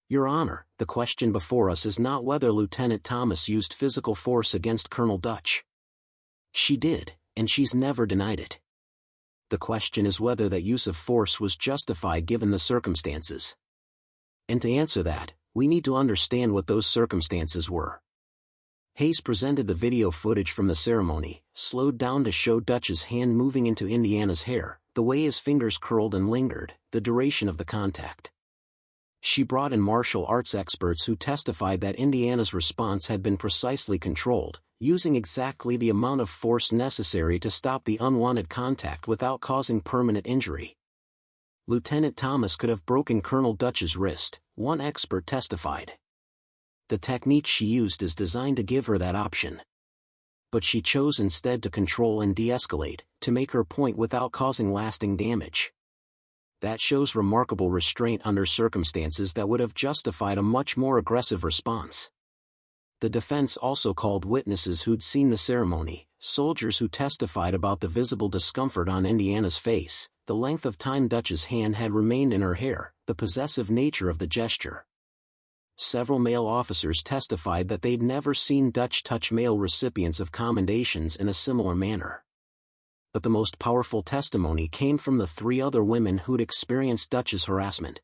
Your Honor, the question before us is not whether Lieutenant Thomas used physical force against Colonel Dutch. She did, and she's never denied it. The question is whether that use of force was justified given the circumstances. And to answer that, we need to understand what those circumstances were. Hayes presented the video footage from the ceremony, slowed down to show Dutch's hand moving into Indiana's hair, the way his fingers curled and lingered, the duration of the contact. She brought in martial arts experts who testified that Indiana's response had been precisely controlled, using exactly the amount of force necessary to stop the unwanted contact without causing permanent injury. Lieutenant Thomas could have broken Colonel Dutch's wrist, one expert testified. The technique she used is designed to give her that option. But she chose instead to control and de-escalate, to make her point without causing lasting damage. That shows remarkable restraint under circumstances that would have justified a much more aggressive response. The defense also called witnesses who'd seen the ceremony, soldiers who testified about the visible discomfort on Indiana's face, the length of time Dutch's hand had remained in her hair, the possessive nature of the gesture. Several male officers testified that they'd never seen Dutch touch male recipients of commendations in a similar manner. But the most powerful testimony came from the 3 other women who'd experienced Dutch's harassment.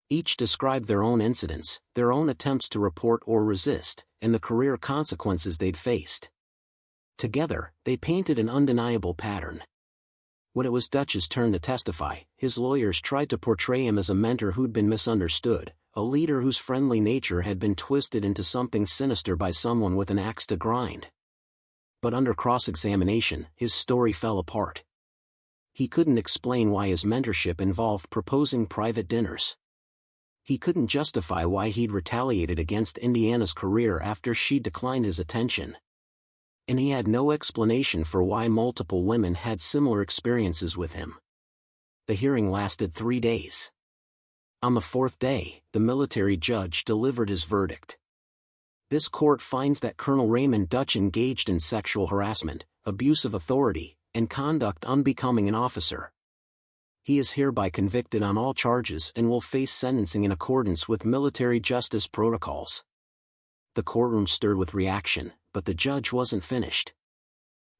Each described their own incidents, their own attempts to report or resist, and the career consequences they'd faced. Together, they painted an undeniable pattern. When it was Dutch's turn to testify, his lawyers tried to portray him as a mentor who'd been misunderstood, a leader whose friendly nature had been twisted into something sinister by someone with an axe to grind. But under cross-examination, his story fell apart. He couldn't explain why his mentorship involved proposing private dinners. He couldn't justify why he'd retaliated against Indiana's career after she declined his attention. And he had no explanation for why multiple women had similar experiences with him. The hearing lasted 3 days. On the 4th day, the military judge delivered his verdict. This court finds that Colonel Raymond Dutch engaged in sexual harassment, abuse of authority, and conduct unbecoming an officer. He is hereby convicted on all charges and will face sentencing in accordance with military justice protocols. The courtroom stirred with reaction, but the judge wasn't finished.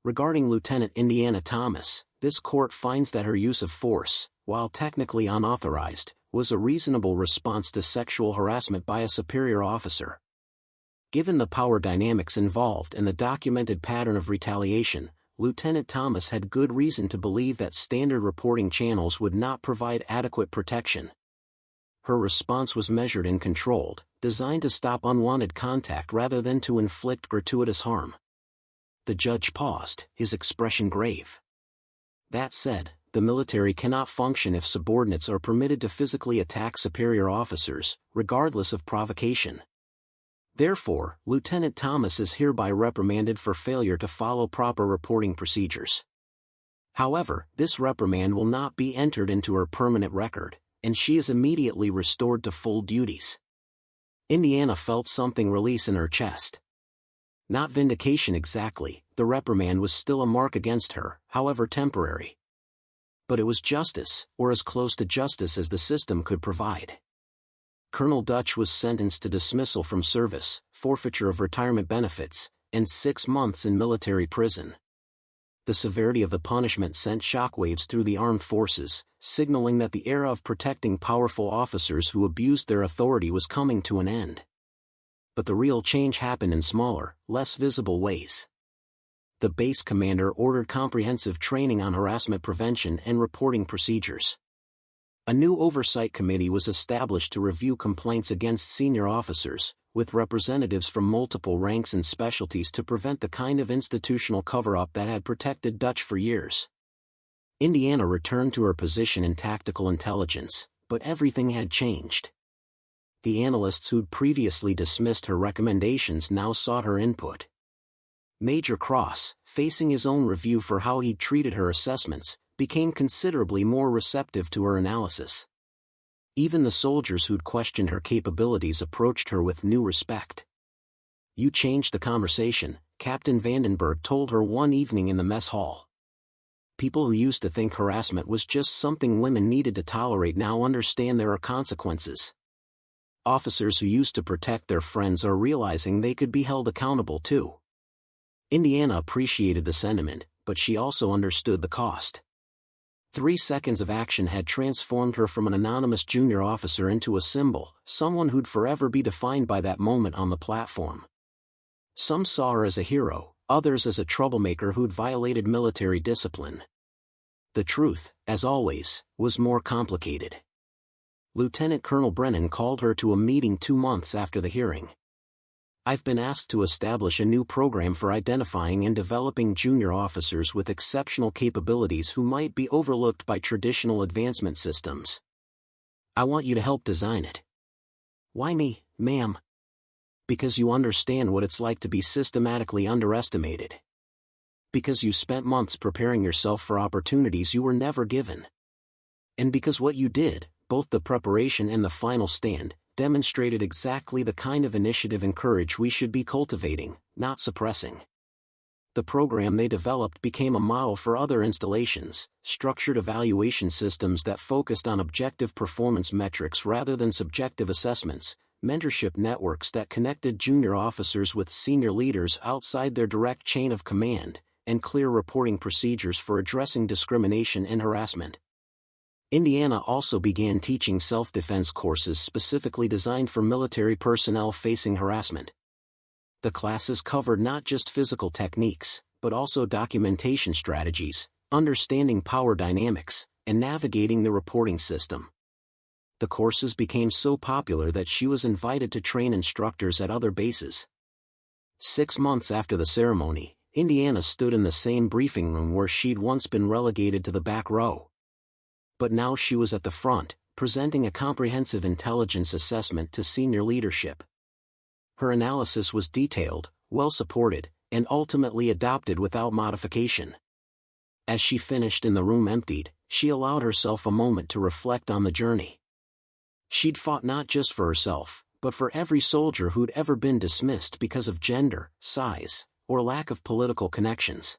Regarding Lieutenant Indiana Thomas, this court finds that her use of force, while technically unauthorized, was a reasonable response to sexual harassment by a superior officer. Given the power dynamics involved and the documented pattern of retaliation, Lieutenant Thomas had good reason to believe that standard reporting channels would not provide adequate protection. Her response was measured and controlled, designed to stop unwanted contact rather than to inflict gratuitous harm. The judge paused, his expression grave. That said, the military cannot function if subordinates are permitted to physically attack superior officers, regardless of provocation. Therefore, Lieutenant Thomas is hereby reprimanded for failure to follow proper reporting procedures. However, this reprimand will not be entered into her permanent record, and she is immediately restored to full duties. Indiana felt something release in her chest. Not vindication exactly, the reprimand was still a mark against her, however temporary. But it was justice, or as close to justice as the system could provide. Colonel Dutch was sentenced to dismissal from service, forfeiture of retirement benefits, and 6 months in military prison. The severity of the punishment sent shockwaves through the armed forces, signaling that the era of protecting powerful officers who abused their authority was coming to an end. But the real change happened in smaller, less visible ways. The base commander ordered comprehensive training on harassment prevention and reporting procedures. A new oversight committee was established to review complaints against senior officers, with representatives from multiple ranks and specialties to prevent the kind of institutional cover-up that had protected Dutch for years. Indiana returned to her position in tactical intelligence, but everything had changed. The analysts who'd previously dismissed her recommendations now sought her input. Major Cross, facing his own review for how he'd treated her assessments, became considerably more receptive to her analysis. Even the soldiers who'd questioned her capabilities approached her with new respect. "You changed the conversation," Captain Vandenberg told her one evening in the mess hall. "People who used to think harassment was just something women needed to tolerate now understand there are consequences. Officers who used to protect their friends are realizing they could be held accountable too." Indiana appreciated the sentiment, but she also understood the cost. 3 seconds of action had transformed her from an anonymous junior officer into a symbol, someone who'd forever be defined by that moment on the platform. Some saw her as a hero, others as a troublemaker who'd violated military discipline. The truth, as always, was more complicated. Lieutenant Colonel Brennan called her to a meeting 2 months after the hearing. "I've been asked to establish a new program for identifying and developing junior officers with exceptional capabilities who might be overlooked by traditional advancement systems. I want you to help design it." "Why me, ma'am?" "Because you understand what it's like to be systematically underestimated. Because you spent months preparing yourself for opportunities you were never given. And because what you did, both the preparation and the final stand, demonstrated exactly the kind of initiative and courage we should be cultivating, not suppressing." The program they developed became a model for other installations, structured evaluation systems that focused on objective performance metrics rather than subjective assessments, mentorship networks that connected junior officers with senior leaders outside their direct chain of command, and clear reporting procedures for addressing discrimination and harassment. Indiana also began teaching self-defense courses specifically designed for military personnel facing harassment. The classes covered not just physical techniques, but also documentation strategies, understanding power dynamics, and navigating the reporting system. The courses became so popular that she was invited to train instructors at other bases. 6 months after the ceremony, Indiana stood in the same briefing room where she'd once been relegated to the back row. But now she was at the front, presenting a comprehensive intelligence assessment to senior leadership. Her analysis was detailed, well-supported, and ultimately adopted without modification. As she finished and the room emptied, she allowed herself a moment to reflect on the journey. She'd fought not just for herself, but for every soldier who'd ever been dismissed because of gender, size, or lack of political connections.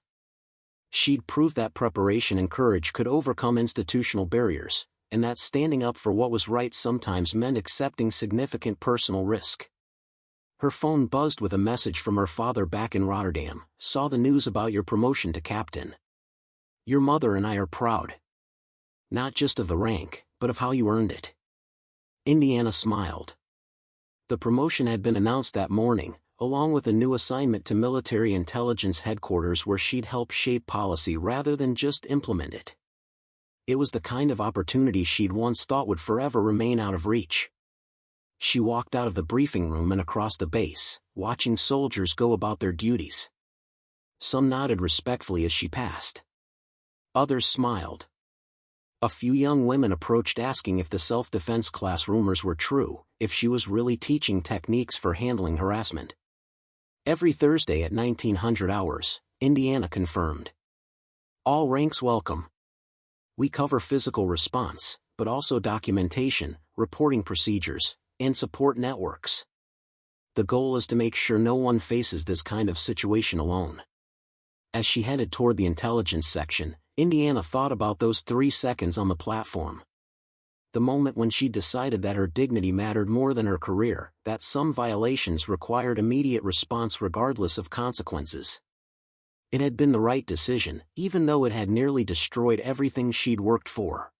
She'd proved that preparation and courage could overcome institutional barriers, and that standing up for what was right sometimes meant accepting significant personal risk. Her phone buzzed with a message from her father back in Rotterdam. "Saw the news about your promotion to captain. Your mother and I are proud. Not just of the rank, but of how you earned it." Indiana smiled. The promotion had been announced that morning, along with a new assignment to military intelligence headquarters where she'd help shape policy rather than just implement it. It was the kind of opportunity she'd once thought would forever remain out of reach. She walked out of the briefing room and across the base, watching soldiers go about their duties. Some nodded respectfully as she passed. Others smiled. A few young women approached asking if the self-defense class rumors were true, if she was really teaching techniques for handling harassment. Every Thursday at 1900 hours, Indiana confirmed. "All ranks welcome. We cover physical response, but also documentation, reporting procedures, and support networks. The goal is to make sure no one faces this kind of situation alone." As she headed toward the intelligence section, Indiana thought about those 3 seconds on the platform. The moment when she decided that her dignity mattered more than her career, that some violations required immediate response regardless of consequences. It had been the right decision, even though it had nearly destroyed everything she'd worked for.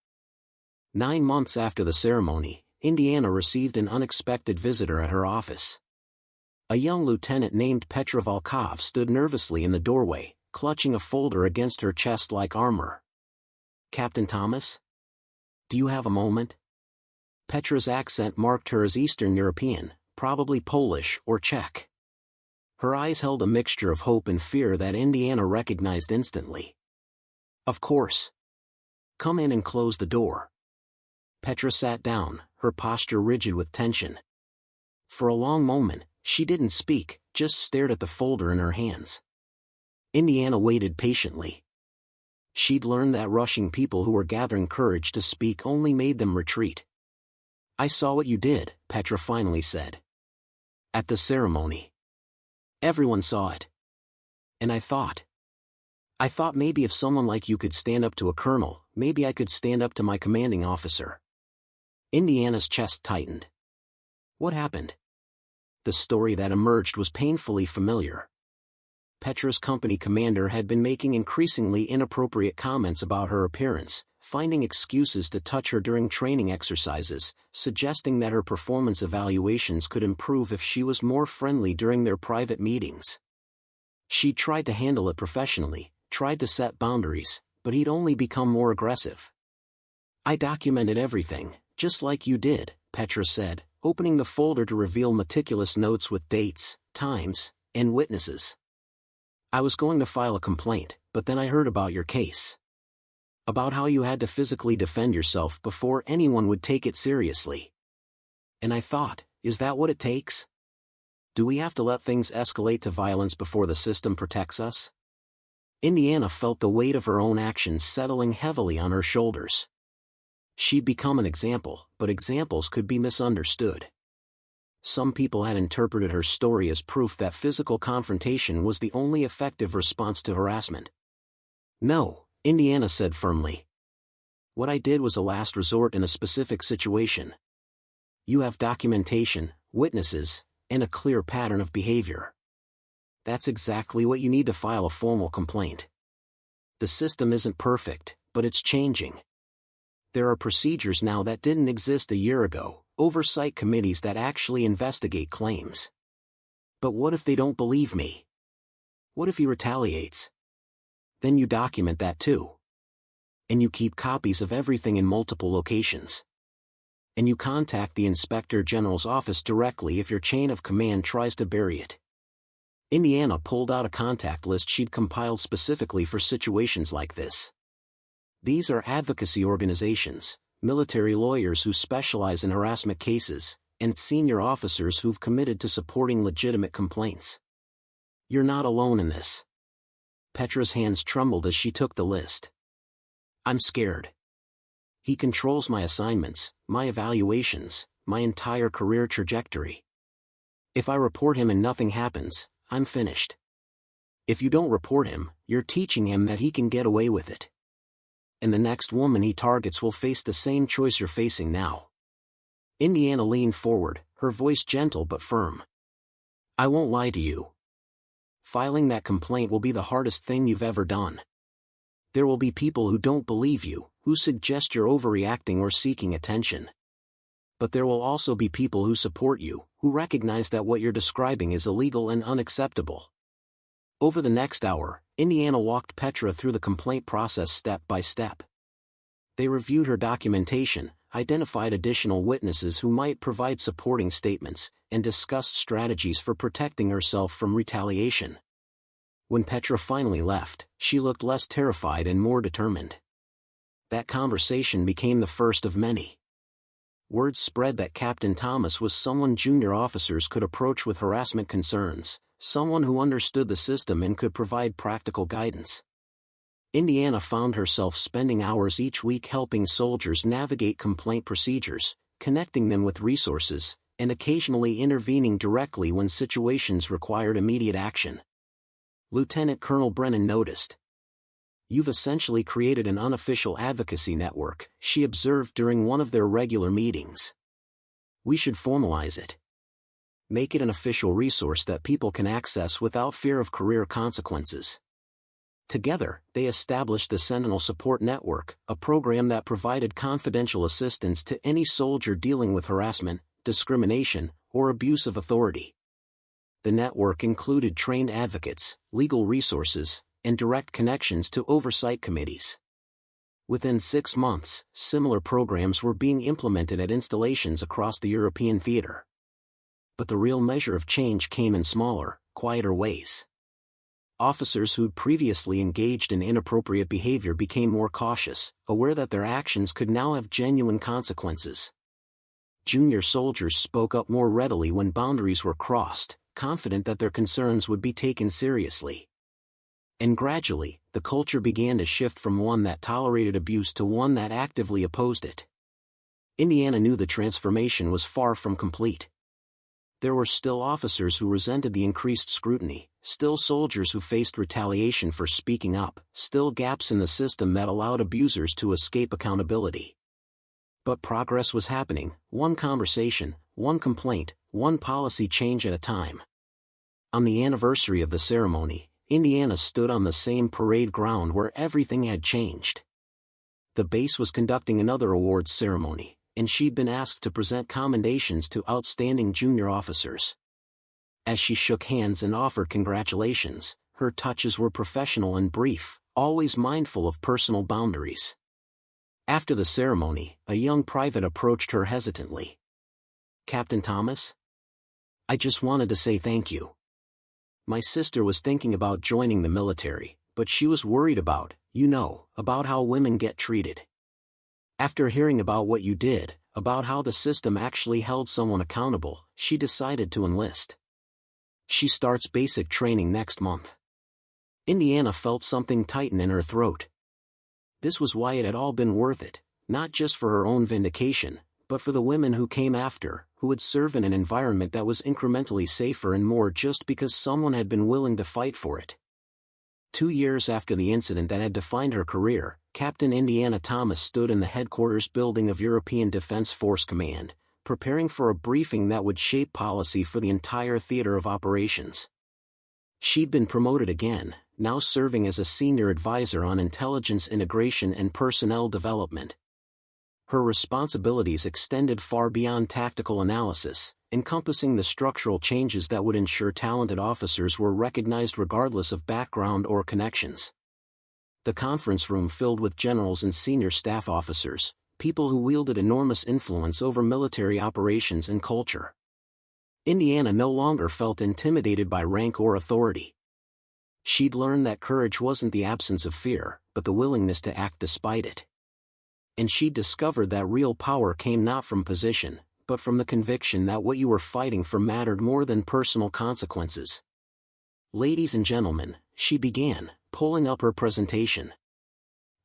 9 months after the ceremony, Indiana received an unexpected visitor at her office. A young lieutenant named Petra Volkov stood nervously in the doorway, clutching a folder against her chest like armor. "Captain Thomas? Do you have a moment?" Petra's accent marked her as Eastern European, probably Polish or Czech. Her eyes held a mixture of hope and fear that Indiana recognized instantly. "Of course. Come in and close the door." Petra sat down, her posture rigid with tension. For a long moment, she didn't speak, just stared at the folder in her hands. Indiana waited patiently. She'd learned that rushing people who were gathering courage to speak only made them retreat. "I saw what you did," Petra finally said. "At the ceremony. Everyone saw it. And I thought maybe if someone like you could stand up to a colonel, maybe I could stand up to my commanding officer." Indiana's chest tightened. What happened? The story that emerged was painfully familiar. Petra's company commander had been making increasingly inappropriate comments about her appearance, finding excuses to touch her during training exercises, suggesting that her performance evaluations could improve if she was more friendly during their private meetings. She tried to handle it professionally, tried to set boundaries, but he'd only become more aggressive. "I documented everything, just like you did," Petra said, opening the folder to reveal meticulous notes with dates, times, and witnesses. "I was going to file a complaint, but then I heard about your case. About how you had to physically defend yourself before anyone would take it seriously. And I thought, is that what it takes? Do we have to let things escalate to violence before the system protects us?" Indiana felt the weight of her own actions settling heavily on her shoulders. She'd become an example, but examples could be misunderstood. Some people had interpreted her story as proof that physical confrontation was the only effective response to harassment. "No," Indiana said firmly. "What I did was a last resort in a specific situation. You have documentation, witnesses, and a clear pattern of behavior. That's exactly what you need to file a formal complaint. The system isn't perfect, but it's changing. There are procedures now that didn't exist a year ago, oversight committees that actually investigate claims. But what if they don't believe me? What if he retaliates? Then you document that too. And you keep copies of everything in multiple locations. And you contact the Inspector General's office directly if your chain of command tries to bury it." Indiana pulled out a contact list she'd compiled specifically for situations like this. These are advocacy organizations, military lawyers who specialize in harassment cases, and senior officers who've committed to supporting legitimate complaints. You're not alone in this. Petra's hands trembled as she took the list. I'm scared. He controls my assignments, my evaluations, my entire career trajectory. If I report him and nothing happens, I'm finished. If you don't report him, you're teaching him that he can get away with it. And the next woman he targets will face the same choice you're facing now. Indiana leaned forward, her voice gentle but firm. I won't lie to you. Filing that complaint will be the hardest thing you've ever done. There will be people who don't believe you, who suggest you're overreacting or seeking attention. But there will also be people who support you, who recognize that what you're describing is illegal and unacceptable. Over the next hour, Indiana walked Petra through the complaint process step by step. They reviewed her documentation, identified additional witnesses who might provide supporting statements, and discussed strategies for protecting herself from retaliation. When Petra finally left, she looked less terrified and more determined. That conversation became the first of many. Word spread that Captain Thomas was someone junior officers could approach with harassment concerns, someone who understood the system and could provide practical guidance. Indiana found herself spending hours each week helping soldiers navigate complaint procedures, connecting them with resources, and occasionally intervening directly when situations required immediate action. Lieutenant Colonel Brennan noticed. You've essentially created an unofficial advocacy network, she observed during one of their regular meetings. We should formalize it. Make it an official resource that people can access without fear of career consequences. Together, they established the Sentinel Support Network, a program that provided confidential assistance to any soldier dealing with harassment, discrimination, or abuse of authority. The network included trained advocates, legal resources, and direct connections to oversight committees. Within 6 months, similar programs were being implemented at installations across the European theater. But the real measure of change came in smaller, quieter ways. Officers who'd previously engaged in inappropriate behavior became more cautious, aware that their actions could now have genuine consequences. Junior soldiers spoke up more readily when boundaries were crossed, confident that their concerns would be taken seriously. And gradually, the culture began to shift from one that tolerated abuse to one that actively opposed it. Indiana knew the transformation was far from complete. There were still officers who resented the increased scrutiny, still soldiers who faced retaliation for speaking up, still gaps in the system that allowed abusers to escape accountability. But progress was happening, one conversation, one complaint, one policy change at a time. On the anniversary of the ceremony, Indiana stood on the same parade ground where everything had changed. The base was conducting another awards ceremony, and she'd been asked to present commendations to outstanding junior officers. As she shook hands and offered congratulations, her touches were professional and brief, always mindful of personal boundaries. After the ceremony, a young private approached her hesitantly. Captain Thomas? I just wanted to say thank you. My sister was thinking about joining the military, but she was worried about how women get treated. After hearing about what you did, about how the system actually held someone accountable, she decided to enlist. She starts basic training next month. Indiana felt something tighten in her throat. This was why it had all been worth it, not just for her own vindication, but for the women who came after, who would serve in an environment that was incrementally safer and more just because someone had been willing to fight for it. 2 years after the incident that had defined her career, Captain Indiana Thomas stood in the headquarters building of European Defense Force Command, preparing for a briefing that would shape policy for the entire theater of operations. She'd been promoted again, now serving as a senior advisor on intelligence integration and personnel development. Her responsibilities extended far beyond tactical analysis, encompassing the structural changes that would ensure talented officers were recognized regardless of background or connections. The conference room filled with generals and senior staff officers, people who wielded enormous influence over military operations and culture. Indiana no longer felt intimidated by rank or authority. She'd learned that courage wasn't the absence of fear, but the willingness to act despite it. And she'd discovered that real power came not from position, but from the conviction that what you were fighting for mattered more than personal consequences. "Ladies and gentlemen," she began, pulling up her presentation.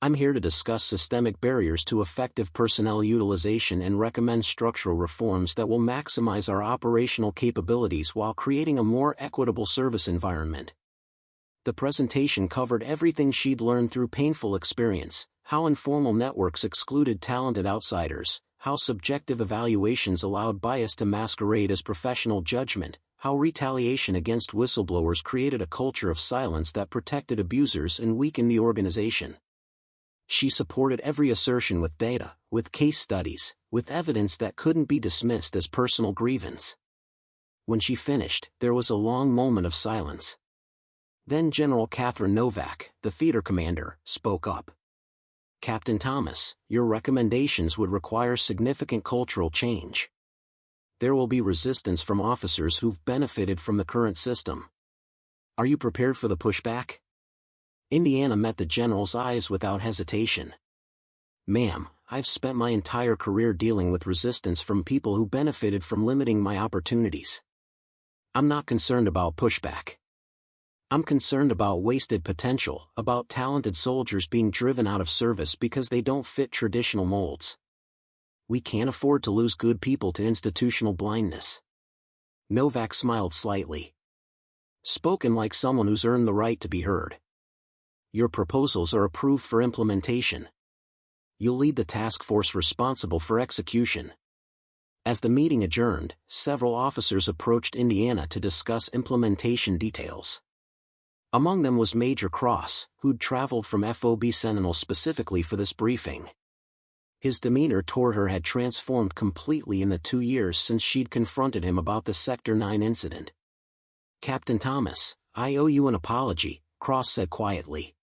"I'm here to discuss systemic barriers to effective personnel utilization and recommend structural reforms that will maximize our operational capabilities while creating a more equitable service environment." The presentation covered everything she'd learned through painful experience: how informal networks excluded talented outsiders, how subjective evaluations allowed bias to masquerade as professional judgment, how retaliation against whistleblowers created a culture of silence that protected abusers and weakened the organization. She supported every assertion with data, with case studies, with evidence that couldn't be dismissed as personal grievance. When she finished, there was a long moment of silence. Then General Catherine Novak, the theater commander, spoke up. "Captain Thomas, your recommendations would require significant cultural change. There will be resistance from officers who've benefited from the current system. Are you prepared for the pushback?" Indiana met the general's eyes without hesitation. "Ma'am, I've spent my entire career dealing with resistance from people who benefited from limiting my opportunities. I'm not concerned about pushback. I'm concerned about wasted potential, about talented soldiers being driven out of service because they don't fit traditional molds. We can't afford to lose good people to institutional blindness." Novak smiled slightly. "Spoken like someone who's earned the right to be heard. Your proposals are approved for implementation. You'll lead the task force responsible for execution." As the meeting adjourned, several officers approached Indiana to discuss implementation details. Among them was Major Cross, who'd traveled from FOB Sentinel specifically for this briefing. His demeanor toward her had transformed completely in the 2 years since she'd confronted him about the Sector 9 incident. "Captain Thomas, I owe you an apology," Cross said quietly.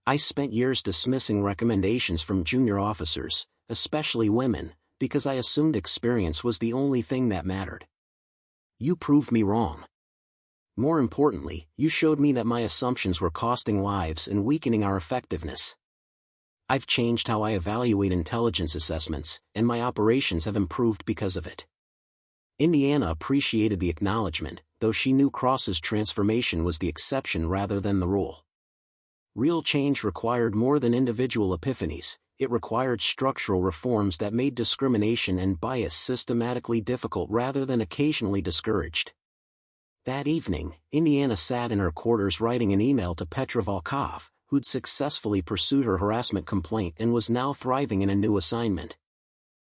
"I spent years dismissing recommendations from junior officers, especially women, because I assumed experience was the only thing that mattered. You proved me wrong. More importantly, you showed me that my assumptions were costing lives and weakening our effectiveness. I've changed how I evaluate intelligence assessments, and my operations have improved because of it." Indiana appreciated the acknowledgement, though she knew Cross's transformation was the exception rather than the rule. Real change required more than individual epiphanies. It required structural reforms that made discrimination and bias systematically difficult rather than occasionally discouraged. That evening, Indiana sat in her quarters writing an email to Petra Volkov, who'd successfully pursued her harassment complaint and was now thriving in a new assignment.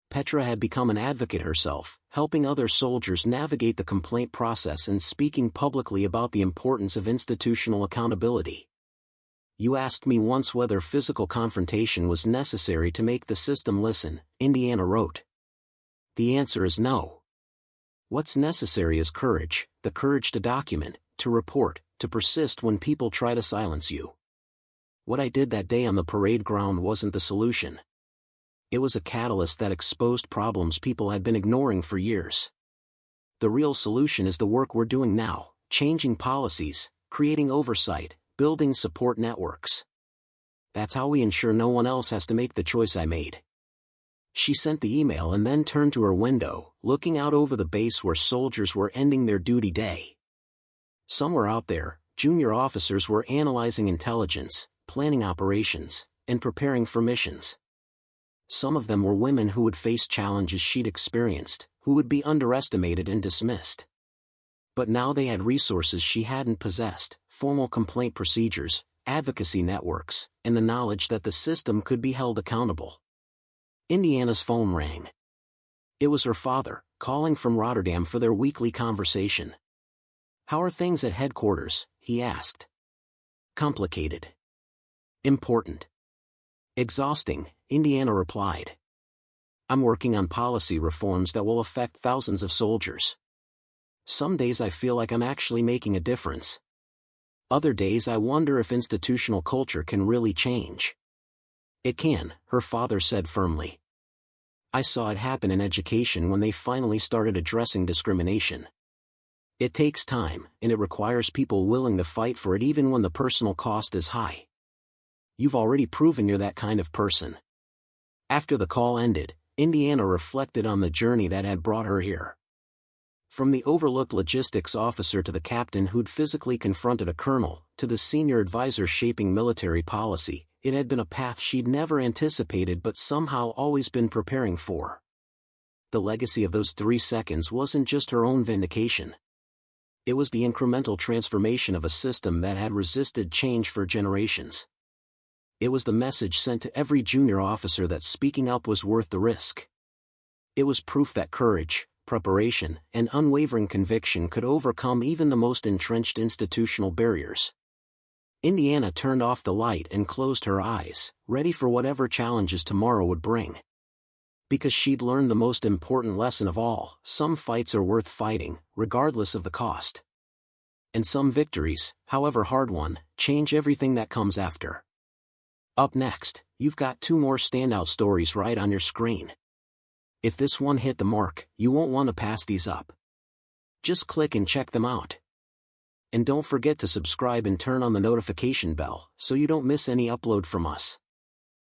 Petra had become an advocate herself, helping other soldiers navigate the complaint process and speaking publicly about the importance of institutional accountability. "You asked me once whether physical confrontation was necessary to make the system listen," Indiana wrote. "The answer is no. What's necessary is courage, the courage to document, to report, to persist when people try to silence you. What I did that day on the parade ground wasn't the solution. It was a catalyst that exposed problems people had been ignoring for years. The real solution is the work we're doing now, changing policies, creating oversight, building support networks. That's how we ensure no one else has to make the choice I made." She sent the email and then turned to her window, looking out over the base where soldiers were ending their duty day. Somewhere out there, junior officers were analyzing intelligence, planning operations, and preparing for missions. Some of them were women who would face challenges she'd experienced, who would be underestimated and dismissed. But now they had resources she hadn't possessed: formal complaint procedures, advocacy networks, and the knowledge that the system could be held accountable. Indiana's phone rang. It was her father, calling from Rotterdam for their weekly conversation. "How are things at headquarters?" he asked. "Complicated. Important. Exhausting," Indiana replied. "I'm working on policy reforms that will affect thousands of soldiers. Some days I feel like I'm actually making a difference. Other days I wonder if institutional culture can really change." "It can," her father said firmly. I saw it happen in education when they finally started addressing discrimination. It takes time, and it requires people willing to fight for it even when the personal cost is high. You've already proven you're that kind of person. After the call ended, Indiana reflected on the journey that had brought her here. From the overlooked logistics officer to the captain who'd physically confronted a colonel, to the senior advisor shaping military policy, it had been a path she'd never anticipated but somehow always been preparing for. The legacy of those 3 seconds wasn't just her own vindication. It was the incremental transformation of a system that had resisted change for generations. It was the message sent to every junior officer that speaking up was worth the risk. It was proof that courage, preparation, and unwavering conviction could overcome even the most entrenched institutional barriers. Indiana turned off the light and closed her eyes, ready for whatever challenges tomorrow would bring. Because she'd learned the most important lesson of all: some fights are worth fighting, regardless of the cost. And some victories, however hard-won, change everything that comes after. Up next, you've got 2 more standout stories right on your screen. If this one hit the mark, you won't want to pass these up. Just click and check them out. And don't forget to subscribe and turn on the notification bell so you don't miss any upload from us.